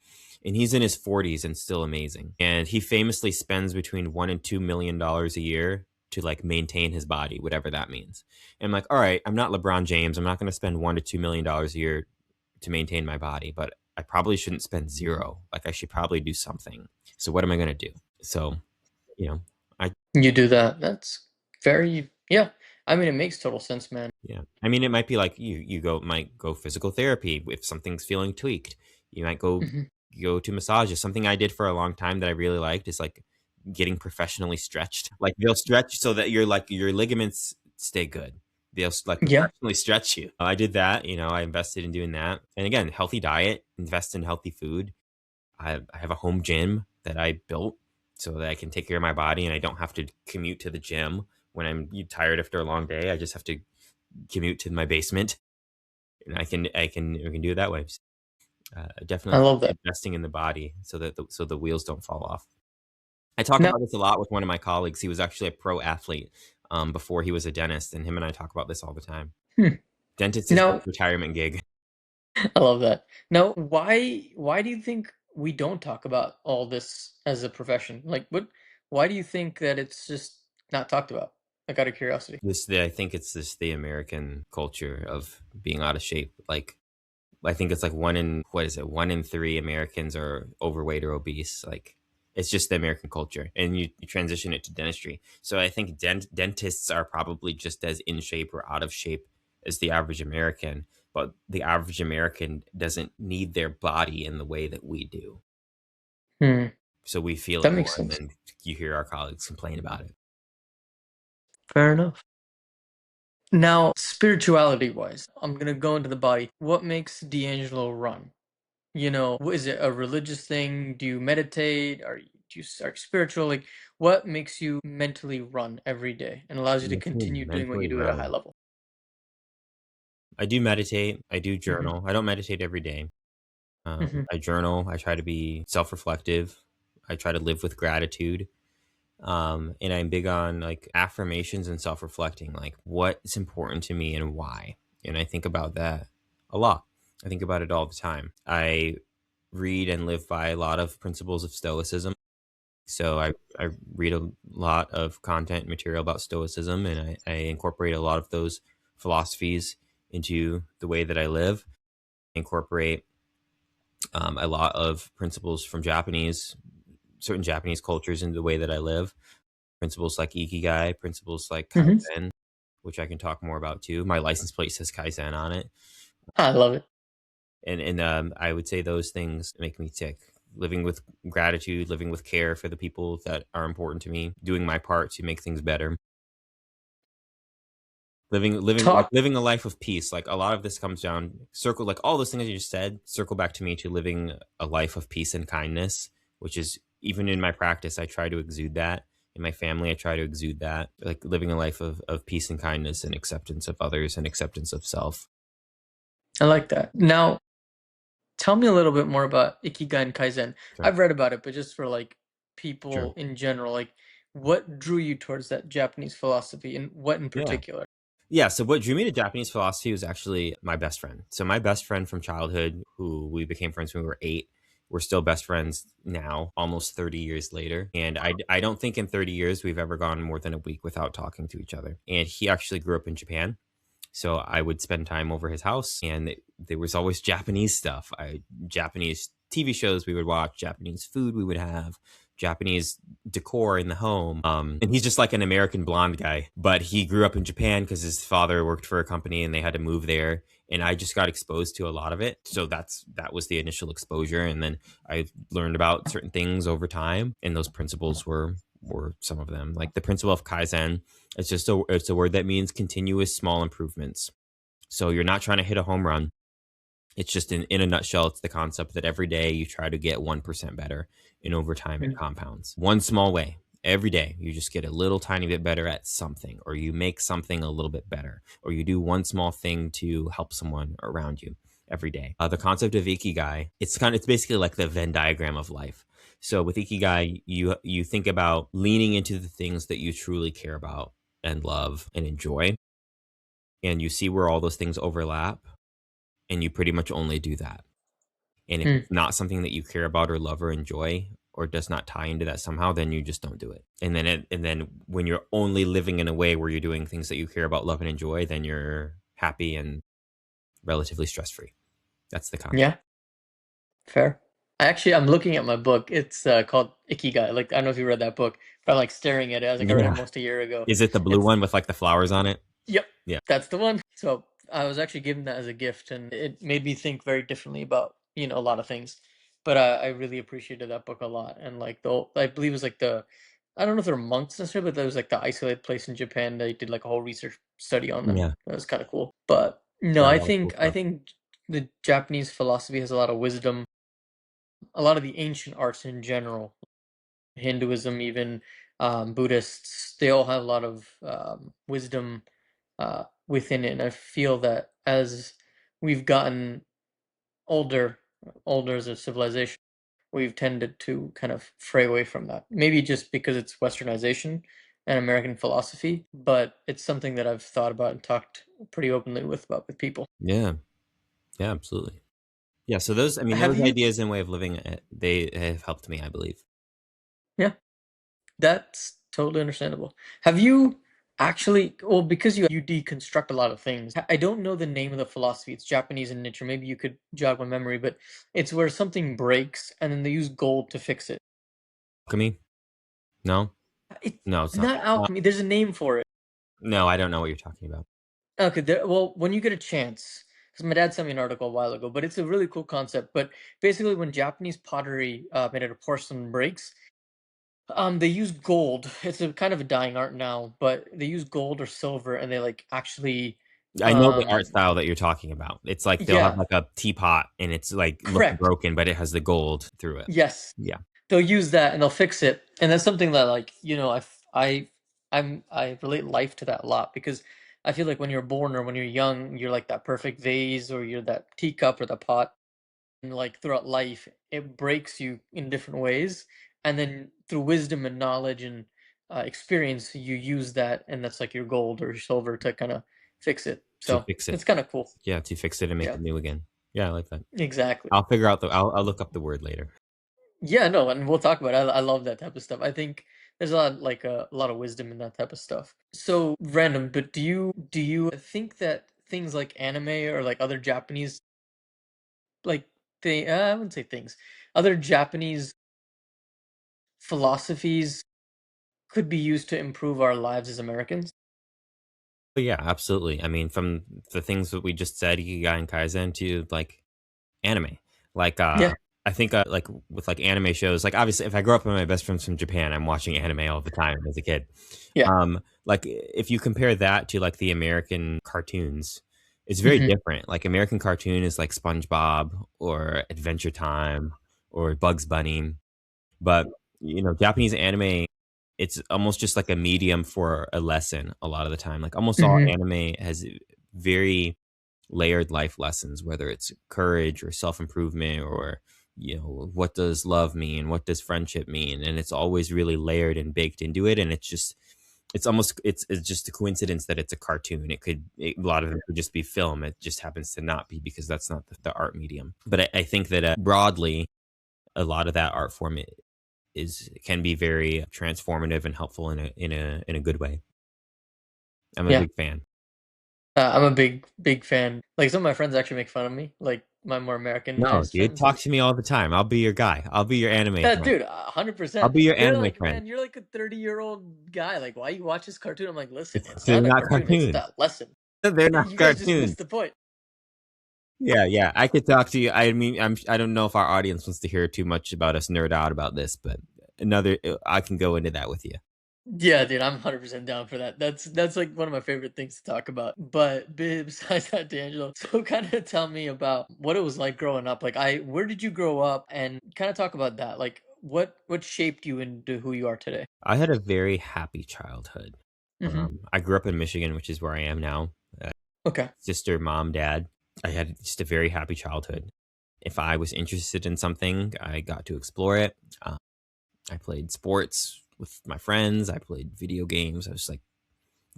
And he's in his 40s and still amazing. And he famously spends between $1 and $2 million a year to like maintain his body, whatever that means. And I'm like, all right, I'm not LeBron James. I'm not going to spend $1 to $2 million a year to maintain my body, but I probably shouldn't spend zero. Like I should probably do something. So what am I going to do? So, you know, I
You do that. That's very, yeah, I mean it makes total sense, man.
Yeah. I mean, it might be like might go physical therapy if something's feeling tweaked. You might
Hmm.
go to massages. Something I did for a long time that I really liked is like getting professionally stretched. Like they'll stretch so that your ligaments stay good. Like
Yeah.
professionally stretch you. I did that, I invested in doing that. And again, healthy diet, invest in healthy food. I have a home gym that I built so that I can take care of my body and I don't have to commute to the gym when I'm tired after a long day. I just have to commute to my basement, and we can do it that way.
I
Definitely
love that.
investing in the body so that the wheels don't fall off. I talk
Now,
about this a lot with one of my colleagues. He was actually a pro athlete before he was a dentist, and him and I talk about this all the time.
hmm,
Dentist is his
now
retirement gig.
I love that. Now, why do you think we don't talk about all this as a profession? Like, why do you think that it's just not talked about? Like, out of curiosity.
I think it's just the American culture of being out of shape. Like I think it's like one in what is it? 1 in 3 Americans are overweight or obese. Like it's just the American culture, and you transition it to dentistry. So I think dentists are probably just as in shape or out of shape as the average American, but the average American doesn't need their body in the way that we do.
Hmm,
So we feel it
that makes
more, and
sense.
then you hear our colleagues complain about it.
Fair enough. Now, spirituality wise, I'm gonna go into the body. What makes D'Angelo run? Is it a religious thing? Do you meditate? Are you spiritual? Like, what makes you mentally run every day and allows you to
Makes me
continue doing what you
mentally
do at a high
run.
level?
I do meditate. I do
Hmm.
journal. I don't meditate every day.
Hmm.
I journal. I try to be self-reflective. I try to live with gratitude. And I'm big on like affirmations and self-reflecting, like what's important to me and why. And I think about that a lot. I think about it all the time. I read and live by a lot of principles of stoicism. So I read a lot of content material about stoicism, and I incorporate a lot of those philosophies into the way that I live. Incorporate a lot of principles from certain Japanese cultures into the way that I live. Principles like Ikigai, principles like
Hmm.
Kaizen, which I can talk more about too. My license plate says Kaizen on it.
I love it.
And I would say those things make me tick. Living with gratitude, living with care for the people that are important to me, doing my part to make things better.
Talk.
Living a life of peace. Like a lot of this comes down circle, like all those things you just said circle back to me to living a life of peace and kindness, which is even in my practice I try to exude that. In my family I try to exude that, like living a life of peace and kindness and acceptance of others and acceptance of self.
I like that. Now, Tell me a little bit more about Ikigai and Kaizen.
Sure.
I've read about it, but just for like
Sure.
people in general, like what drew you towards that Japanese philosophy and what in
Yeah.
particular?
Yeah, so what drew me to Japanese philosophy was actually my best friend. So my best friend from childhood, who we became friends when we were 8, we're still best friends now, almost 30 years later. And I don't think in 30 years we've ever gone more than a week without talking to each other. And he actually grew up in Japan. So I would spend time over his house, and there was always Japanese stuff. Japanese TV shows we would watch, Japanese food we would have, Japanese decor in the home. And he's just like an American blonde guy, but he grew up in Japan because his father worked for a company and they had to move there. And I just got exposed to a lot of it. So that was the initial exposure, and then I learned about certain things over time, and those principles were some of them. Like the principle of Kaizen, it's a word that means continuous small improvements. So you're not trying to hit a home run. It's just in a nutshell, it's the concept that every day you try to get 1% better, and over time it
Mm,
compounds. One small way. Every day you just get a little tiny bit better at something, or you make something a little bit better, or you do one small thing to help someone around you every day. The concept of ikigai, it's basically like the Venn diagram of life. So with ikigai, you think about leaning into the things that you truly care about and love and enjoy, and you see where all those things overlap, and you pretty much only do that. And if
mm,
it's not something that you care about or love or enjoy, or does not tie into that somehow, then you just don't do it. And then when you're only living in a way where you're doing things that you care about, love, and enjoy, then you're happy and relatively stress free. That's the concept.
yeah, fair. I'm looking at my book. It's called Ikigai. Like I don't know if you read that book, but I'm like staring at it. I was like I read it
Yeah.
almost a year ago.
Is it the blue
It's
one with like the flowers on it?
Yep,
Yeah.
that's the one. So I was actually given that as a gift, and it made me think very differently about a lot of things. But I really appreciated that book a lot, and like I believe it was like I don't know if they're monks necessarily, but there was like the isolated place in Japan. They did like a whole research study on them.
Yeah.
That was kind of cool. But no,
Yeah, a
I
lot of cool
think I
stuff.
think the Japanese philosophy has a lot of wisdom. A lot of the ancient arts in general, Hinduism, even Buddhists, they all have a lot of wisdom within it. And I feel that as we've gotten older, older as a civilization, we've tended to kind of fray away from that. Maybe just because it's westernization and American philosophy, but it's something that I've thought about and talked pretty openly with people.
Yeah. Yeah, absolutely. Yeah. So those, I mean,
Have
those
you?
ideas and way of living, they have helped me, I believe.
Yeah, that's totally understandable. Have you actually, well, because you deconstruct a lot of things. I don't know the name of the philosophy. It's Japanese in nature. Maybe you could jog my memory, but it's where something breaks and then they use gold to fix it.
Alchemy? No?
It's
No, it's not.
not alchemy. There's a name for it.
No, I don't know what you're talking about.
Okay, well, when you get a chance, because my dad sent me an article a while ago, but it's a really cool concept. But basically, when Japanese pottery made out of porcelain breaks, they use gold. It's a kind of a dying art now, but they use gold or silver, and they like actually,
I know the art
um,
style that you're talking about. It's like they'll have
yeah,
like a teapot and it's like looks
correct.
broken, but it has the gold through it.
Yes,
Yeah.
they'll use that and they'll fix it, and that's something that like I relate life to that a lot because I feel like when you're born or when you're young, you're like that perfect vase or you're that teacup or the pot, and like throughout life, it breaks you in different ways, and then through wisdom and knowledge and experience, you use that, and that's like your gold or your silver to kind of fix it.
To
So
fix it.
it's kind of cool.
Yeah, to fix it and make
Yeah,
it new again. Yeah, I like that.
exactly.
I'll figure out I'll look up the word later.
Yeah, no, and we'll talk about it. I love that type of stuff. I think there's a lot of wisdom in that type of stuff. So random, but do you think that things like anime or like other Japanese like I wouldn't say things, other Japanese philosophies could be used to improve our lives as Americans?
But yeah, absolutely. I mean, from the things that we just said, Ikigai and Kaizen, to like anime. Like,
Yeah,
I think, like with like anime shows, like obviously, if I grow up with my best friends from Japan, I'm watching anime all the time as a kid.
yeah.
Like if you compare that to like the American cartoons, it's very
Hmm.
different. Like American cartoon is like SpongeBob or Adventure Time or Bugs Bunny, but Japanese anime, it's almost just like a medium for a lesson a lot of the time. Like almost all
Hmm.
anime has very layered life lessons, whether it's courage or self improvement or, what does love mean? What does friendship mean? And it's always really layered and baked into it. And it's just a coincidence that it's a cartoon. A lot of it could just be film. It just happens to not be because that's not the art medium. But I think that broadly, a lot of that art form can be very transformative and helpful in a good way. I'm a
Yeah.
big fan.
I'm a big fan. Like, some of my friends actually make fun of me, like my more
No,
Americanized
dude,
friends.
talk to me all the time. I'll be your guy. I'll be your anime
Yeah,
friend.
dude,
I'll
100%.
be your
They're
anime
like,
friend.
"Man, you're like a 30-year-old guy. Like, why you watch this cartoon?" I'm like, "Listen, it's
They're
not a
not
cartoon. It's
cartoons.
a lesson.
They're not
You guys just
cartoons.
missed the point."
Yeah, yeah. I could talk to you. I mean, I don't know if our audience wants to hear too much about us nerd out about this, but I can go into that with you.
Yeah, dude, I'm 100% down for that. That's like one of my favorite things to talk about. But besides that, D'Angelo, so kind of tell me about what it was like growing up. Like, where did you grow up, and kind of talk about that. Like, what shaped you into who you are today?
I had a very happy childhood.
Hmm.
I grew up in Michigan, which is where I am now.
Okay.
Sister, mom, dad. I had just a very happy childhood. If I was interested in something, I got to explore it. Uh, I played sports with my friends. I played video games. I was like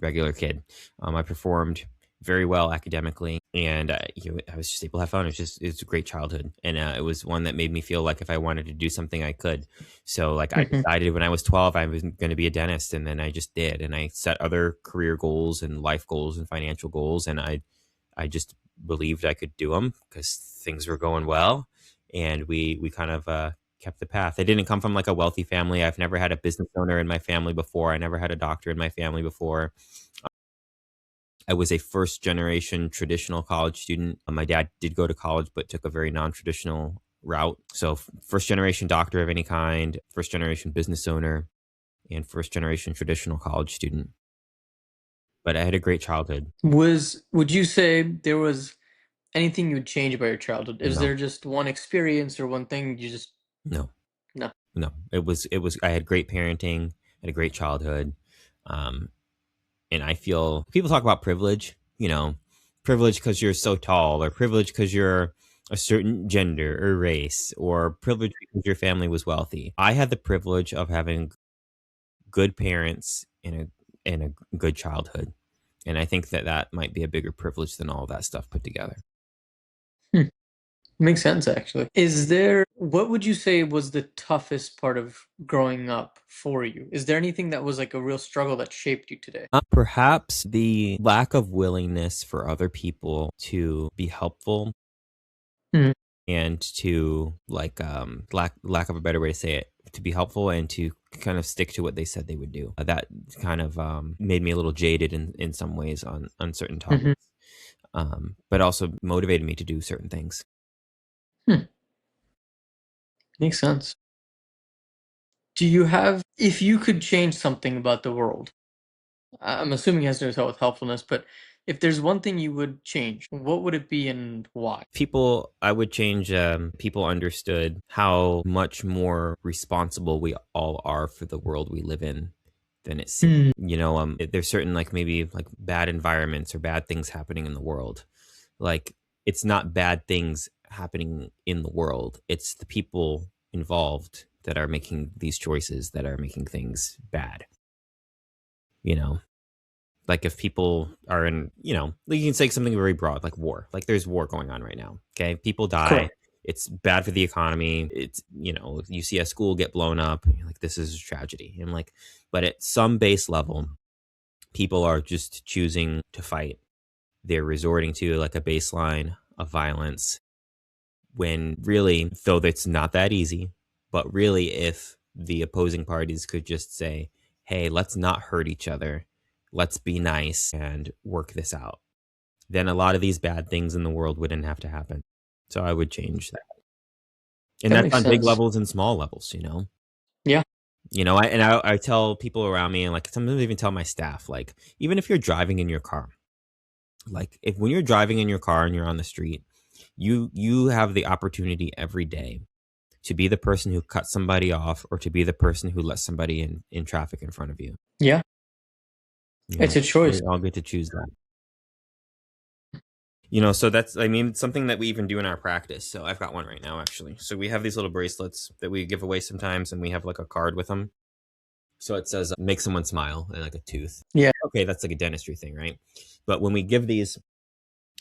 regular kid. I performed very well academically, and I was just able to have fun. It's a great childhood, and it was one that made me feel like if I wanted to do something, I could. So, like, I
Hmm.
decided when I was 12 I was going to be a dentist, and then I just did, and I set other career goals and life goals and financial goals, and I just believed I could do them because things were going well, and we kind of kept the path. I didn't come from like a wealthy family. I've never had a business owner in my family before. I never had a doctor in my family before. I was a first generation traditional college student. My dad did go to college, but took a very non traditional route. So, first generation doctor of any kind, first generation business owner, and first generation traditional college student. But I had a great childhood.
Would you say there was anything you would change about your childhood? Is
No,
there just one experience or one thing you just
no,
no?
no. I had great parenting, had a great childhood. Um, and I feel people talk about privilege, privilege because you're so tall, or privilege because you're a certain gender or race, or privilege because your family was wealthy. I had the privilege of having good parents and a good childhood, and I think that that might be a bigger privilege than all of that stuff put together.
Hmm. Makes sense, actually. What would you say was the toughest part of growing up for you? Is there anything that was like a real struggle that shaped you today?
Perhaps the lack of willingness for other people to be helpful
Mhm.
and to like lack of a better way to say it, to be helpful and to kind of stick to what they said they would do. That kind of made me a little jaded in some ways on certain
Mhm.
topics, but also motivated me to do certain things.
Hmm. Makes sense. If you could change something about the world, I'm assuming it has to do with helpfulness, but if there's one thing you would change, what would it be and why?
People, I would change. People understood how much more responsible we all are for the world we live in than it seems.
Hmm.
There's certain like maybe like bad environments or bad things happening in the world. Like, it's not bad things happening in the world. It's the people involved that are making these choices that are making things bad. You know, like if people are in, like you can say something very broad, like war. Like, there's war going on right now. Okay, people die.
Correct.
It's bad for the economy. It's, you see a school get blown up. And you're like, this is a tragedy. And like, but at some base level, people are just choosing to fight. They're resorting to like a baseline of violence when really, though it's not that easy, but really, if the opposing parties could just say, hey, let's not hurt each other, let's be nice and work this out, then a lot of these bad things in the world wouldn't have to happen. So I would change that. And
That
that's
makes
on big
sense.
levels and small levels.
Yeah.
I tell people around me, and like sometimes I even tell my staff, like, even if you're driving in your car, like if when you're driving in your car and you're on the street, you have the opportunity every day to be the person who cuts somebody off or to be the person who lets somebody in traffic in front of you.
Yeah.
You know,
It's a choice.
we all get to choose that. So that's, I mean, something that we even do in our practice. So I've got one right now, actually. So we have these little bracelets that we give away sometimes, and we have like a card with them. So it says, make someone smile, and like a tooth.
Yeah.
Okay, that's like a dentistry thing, right? But when we give these,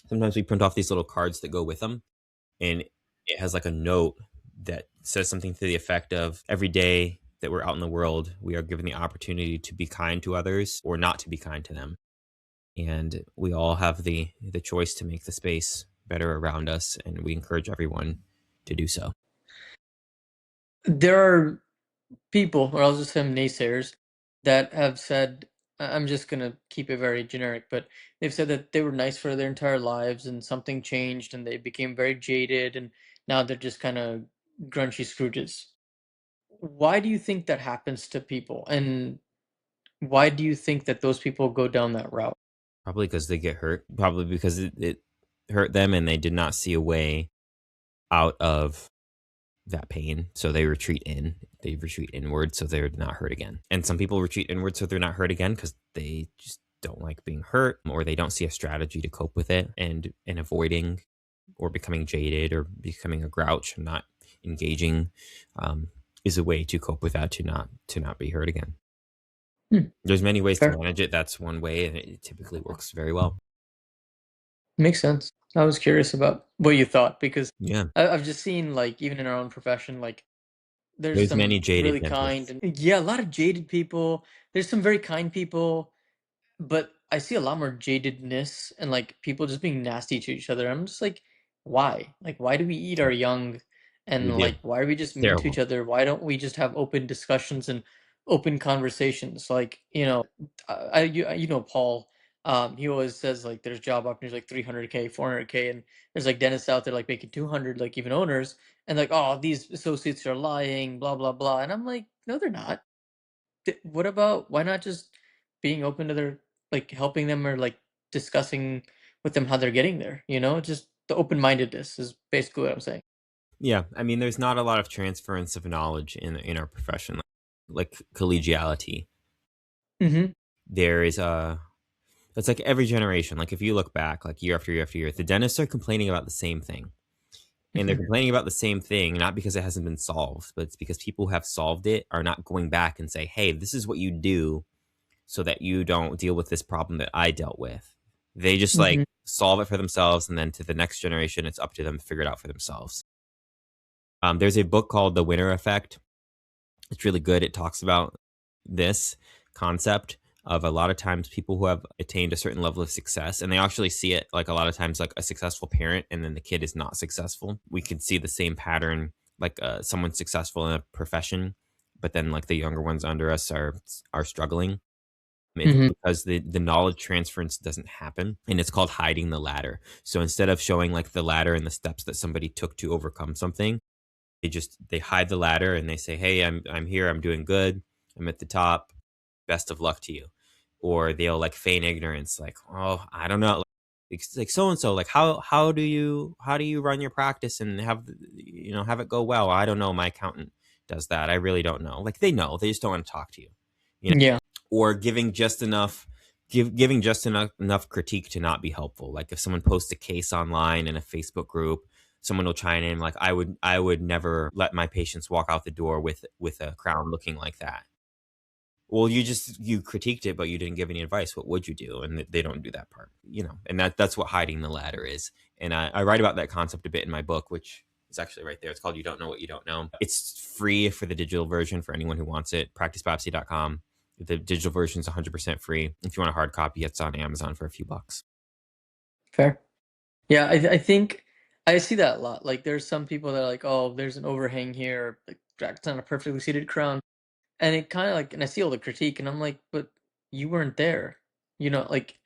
sometimes we print off these little cards that go with them, and it has like a note that says something to the effect of, every day that we're out in the world, we are given the opportunity to be kind to others or not to be kind to them. And we all have the choice to make the space better around us, and we encourage everyone to do so.
There are people, or I'll just say naysayers, that have said, I'm just gonna keep it very generic, but they've said that they were nice for their entire lives and something changed and they became very jaded and now they're just kind of grunchy Scrooges. Why do you think that happens to people? And why do you think that those people go down that route?
Probably because they get hurt, probably because it hurt them and they did not see a way out of that pain. So they retreat inward so they're not hurt again. And some people retreat inward so they're not hurt again because they just don't like being hurt, or they don't see a strategy to cope with it, and avoiding or becoming jaded or becoming a grouch and not engaging um, is a way to cope with that, to not be hurt again.
Hmm,
There's many ways to
fair.
manage it. That's one way, and it typically works very well.
Makes sense. I was curious about what you thought because
Yeah.
I've just seen, like, even in our own profession, like, there's
There's many
some
jaded
really kind
dentists.
and yeah, a lot of jaded people. There's some very kind people. But I see a lot more jadedness and, like, people just being nasty to each other. I'm just like, "Why? Like, why do we eat our young?
We
And,
do.
like, why are we just
It's
mean to each
terrible.
other? Why don't we just have open discussions and open conversations?" Like, Paul, he always says, like, there's job opportunities like 300K, 400K, and there's, like, dentists out there, like, making 200, like, even owners, and like, "Oh, these associates are lying, blah, blah, blah." And I'm like, "No, they're not." What about why not just being open to their like helping them or like discussing with them how they're getting there, you know? Just the open-mindedness is basically what I'm saying.
Yeah, I mean, there's not a lot of transference of knowledge in our profession, like collegiality.
Mhm.
There is a It's like every generation. Like if you look back, like year after year after year, the dentists are complaining about the same thing. And they're
Mhm.
complaining about the same thing, not because it hasn't been solved, but it's because people who have solved it are not going back and say, hey, this is what you do so that you don't deal with this problem that I dealt with. They just like
Mhm.
solve it for themselves. And then to the next generation, it's up to them to figure it out for themselves. There's a book called The Winner Effect. It's really good. It talks about this concept of, a lot of times, people who have attained a certain level of success, and they actually see it like a lot of times like a successful parent, and then the kid is not successful. We can see the same pattern, like someone successful in a profession, but then like the younger ones under us are struggling. It's
Mhm.
because the knowledge transference doesn't happen, and it's called hiding the ladder. So instead of showing like the ladder and the steps that somebody took to overcome something, they hide the ladder and they say, "Hey, I'm here. I'm doing good. I'm at the top. Best of luck to you." Or they'll like feign ignorance, like, "Oh, I don't know." It's like so and so, like, how do you run your practice and have it go well? I don't know. My accountant does that. I really don't know. Like they know, they just don't want to talk to you. You know,
Yeah.
or giving just enough critique to not be helpful. Like if someone posts a case online in a Facebook group, someone will chime in like, I would never let my patients walk out the door with a crown looking like that. Well, you critiqued it, but you didn't give any advice. What would you do? And they don't do that part, and that's what hiding the ladder is. And I write about that concept a bit in my book, which is actually right there. It's called You Don't Know What You Don't Know. It's free for the digital version for anyone who wants it. Practicebiopsy.com. The digital version is 100% free. If you want a hard copy, it's on Amazon for a few bucks.
Fair. Yeah, I think I see that a lot. Like there's some people that are like, "Oh, there's an overhang here, like it's not a perfectly seated crown." And it kind of like and I see all the critique and I'm like, "But you weren't there." Like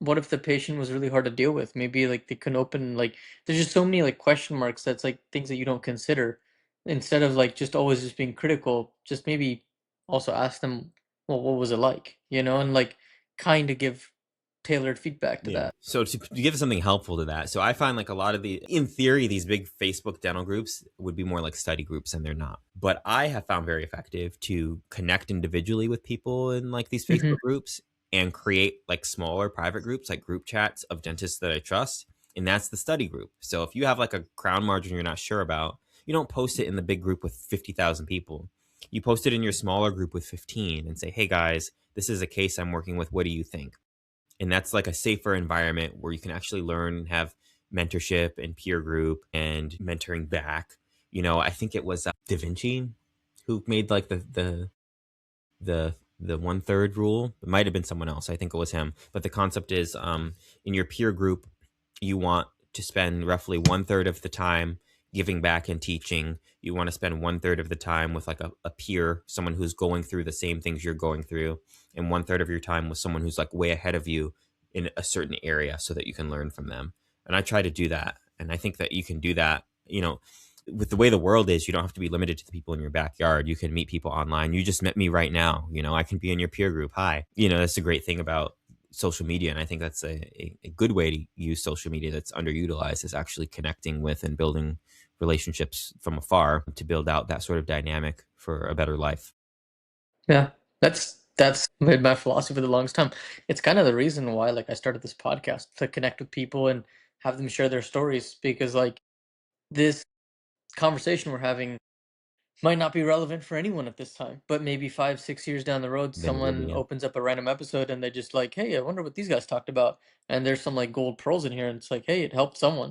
what if the patient was really hard to deal with? Maybe like they couldn't open like there's just so many like question marks that's like things that you don't consider. Instead of like just always just being critical, just maybe also ask them, well, what was it like? And like kind of give tailored feedback to
Yeah.
that.
So to give something helpful to that, so I find like a lot of in theory, these big Facebook dental groups would be more like study groups, and they're not. But I have found very effective to connect individually with people in like these
Hmm.
Facebook groups and create like smaller private groups, like group chats of dentists that I trust. and that's the study group. So if you have like a crown margin you're not sure about, you don't post it in the big group with 50,000 people. You post it in your smaller group with 15 and say, hey guys, this is a case I'm working with. What do you think? And that's like a safer environment where you can actually learn and have mentorship and peer group and mentoring back. I think it was Da Vinci who made like the one third rule. It might have been someone else. I think it was him. But the concept is, in your peer group, you want to spend roughly one third of the time giving back and teaching. You want to spend one third of the time with like a peer, someone who's going through the same things you're going through, and one third of your time with someone who's like way ahead of you in a certain area so that you can learn from them. And I try to do that. And I think that you can do that, with the way the world is. You don't have to be limited to the people in your backyard. You can meet people online. You just met me right now. I can be in your peer group. Hi. That's a great thing about social media. And I think that's a good way to use social media that's underutilized, is actually connecting with and building relationships from afar to build out that sort of dynamic for a better life.
Yeah, that's been my philosophy for the longest time. It's kind of the reason why like I started this podcast, to connect with people and have them share their stories, because like this conversation we're having might not be relevant for anyone at this time, but maybe 5, 6 years down the road,
Then it will be,
someone
yeah.
opens up a random episode and they just like, hey, I wonder what these guys talked about. And there's some like gold pearls in here, and it's like, hey, it helped someone.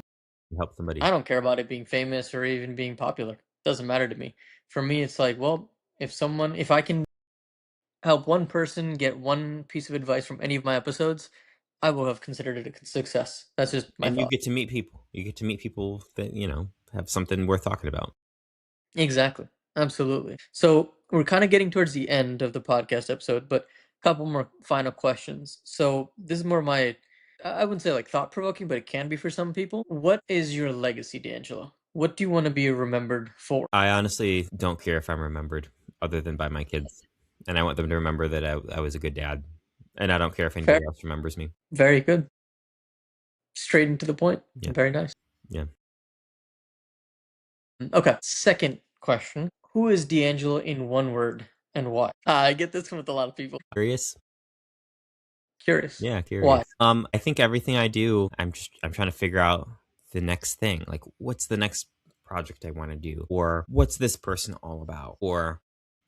Help somebody.
I don't care about it being famous or even being popular. Doesn't matter to me. For me, it's like, well, if I can help one person get one piece of advice from any of my episodes, I will have considered it a success. That's just my
And you
thought.
get to meet people. You get to meet people that, have something worth talking about.
Exactly. Absolutely. So we're kind of getting towards the end of the podcast episode, but a couple more final questions. So this is more my, I wouldn't say like thought provoking, but it can be for some people. What is your legacy, D'Angelo? What do you want to be remembered for?
I honestly don't care if I'm remembered other than by my kids. And I want them to remember that I was a good dad. And I don't care if
Fair.
anybody else remembers me.
Very good. Straight and to the point.
Yeah.
Very nice.
Yeah.
Okay. Second question. Who is D'Angelo in one word and why? I get this one with a lot of people.
Curious?
Curious.
Yeah,
Why?
curious. I think everything I do, I'm trying to figure out the next thing. Like, what's the next project I want to do? Or what's this person all about? Or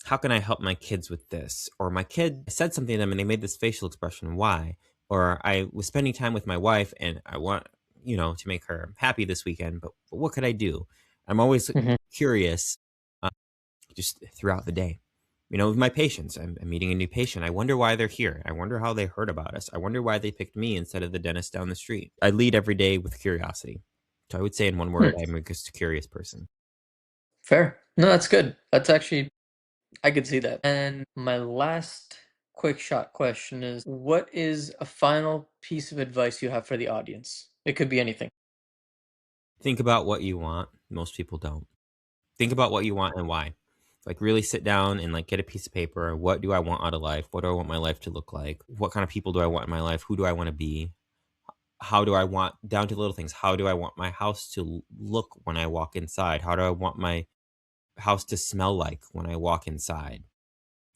how can I help my kids with this? Or my kid said something to them and they made this facial expression. Why? Or I was spending time with my wife and I want, to make her happy this weekend, but what could I do? I'm always
Mhm.
curious, uh, just throughout the day. With my patients, I'm meeting a new patient. I wonder why they're here. I wonder how they heard about us. I wonder why they picked me instead of the dentist down the street. I lead every day with curiosity. So I would say in one word,
Hmm.
I'm just a curious person.
Fair. No, that's good. That's actually, I could see that. And my last quick shot question is, what is a final piece of advice you have for the audience? It could be anything.
Think about what you want. Most people don't. Think about what you want and why. Like really sit down and like get a piece of paper. What do I want out of life? What do I want my life to look like? What kind of people do I want in my life? Who do I want to be? How do I want, down to little things? How do I want my house to look when I walk inside? How do I want my house to smell like when I walk inside?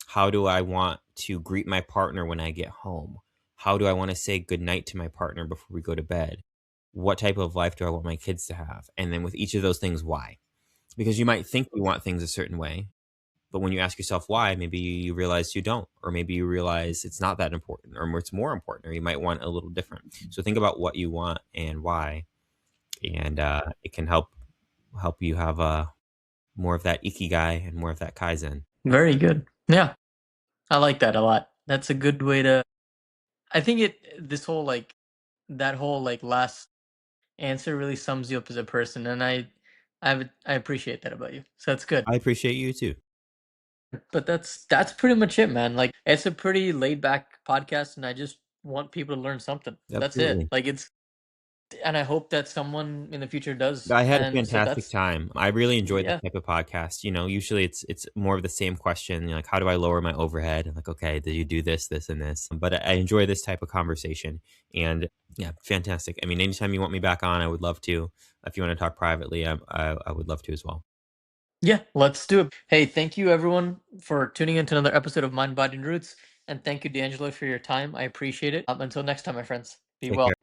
How do I want to greet my partner when I get home? How do I want to say goodnight to my partner before we go to bed? What type of life do I want my kids to have? And then with each of those things, why? Because you might think you want things a certain way, but when you ask yourself why, maybe you realize you don't, or maybe you realize it's not that important, or it's more important, or you might want a little different. So think about what you want and why, and it can help you have more of that ikigai and more of that kaizen.
Very good. Yeah, I like that a lot. That's a good way to. I think this whole like, that whole like last answer really sums you up as a person, and I appreciate that about you. So that's good.
I appreciate you too.
But that's pretty much it, man. Like it's a pretty laid back podcast, and I just want people to learn something. That's it.
Absolutely.
Like it's, and I hope that someone in the future does.
I had a
And so
fantastic
that's,
time. I really enjoy this
yeah,
type of podcast. Usually it's more of the same question, like how do I lower my overhead? I'm like, okay, did you do this, this, and this? But I enjoy this type of conversation, and yeah, fantastic. I mean, anytime you want me back on, I would love to. If you want to talk privately, I would love to as well.
yeah. Let's do it. Hey, thank you everyone for tuning in to another episode of Mind, Body, and Roots, and thank you, D'Angelo, for your time. I appreciate it. Until next time, my friends. Be
Take
well.
care.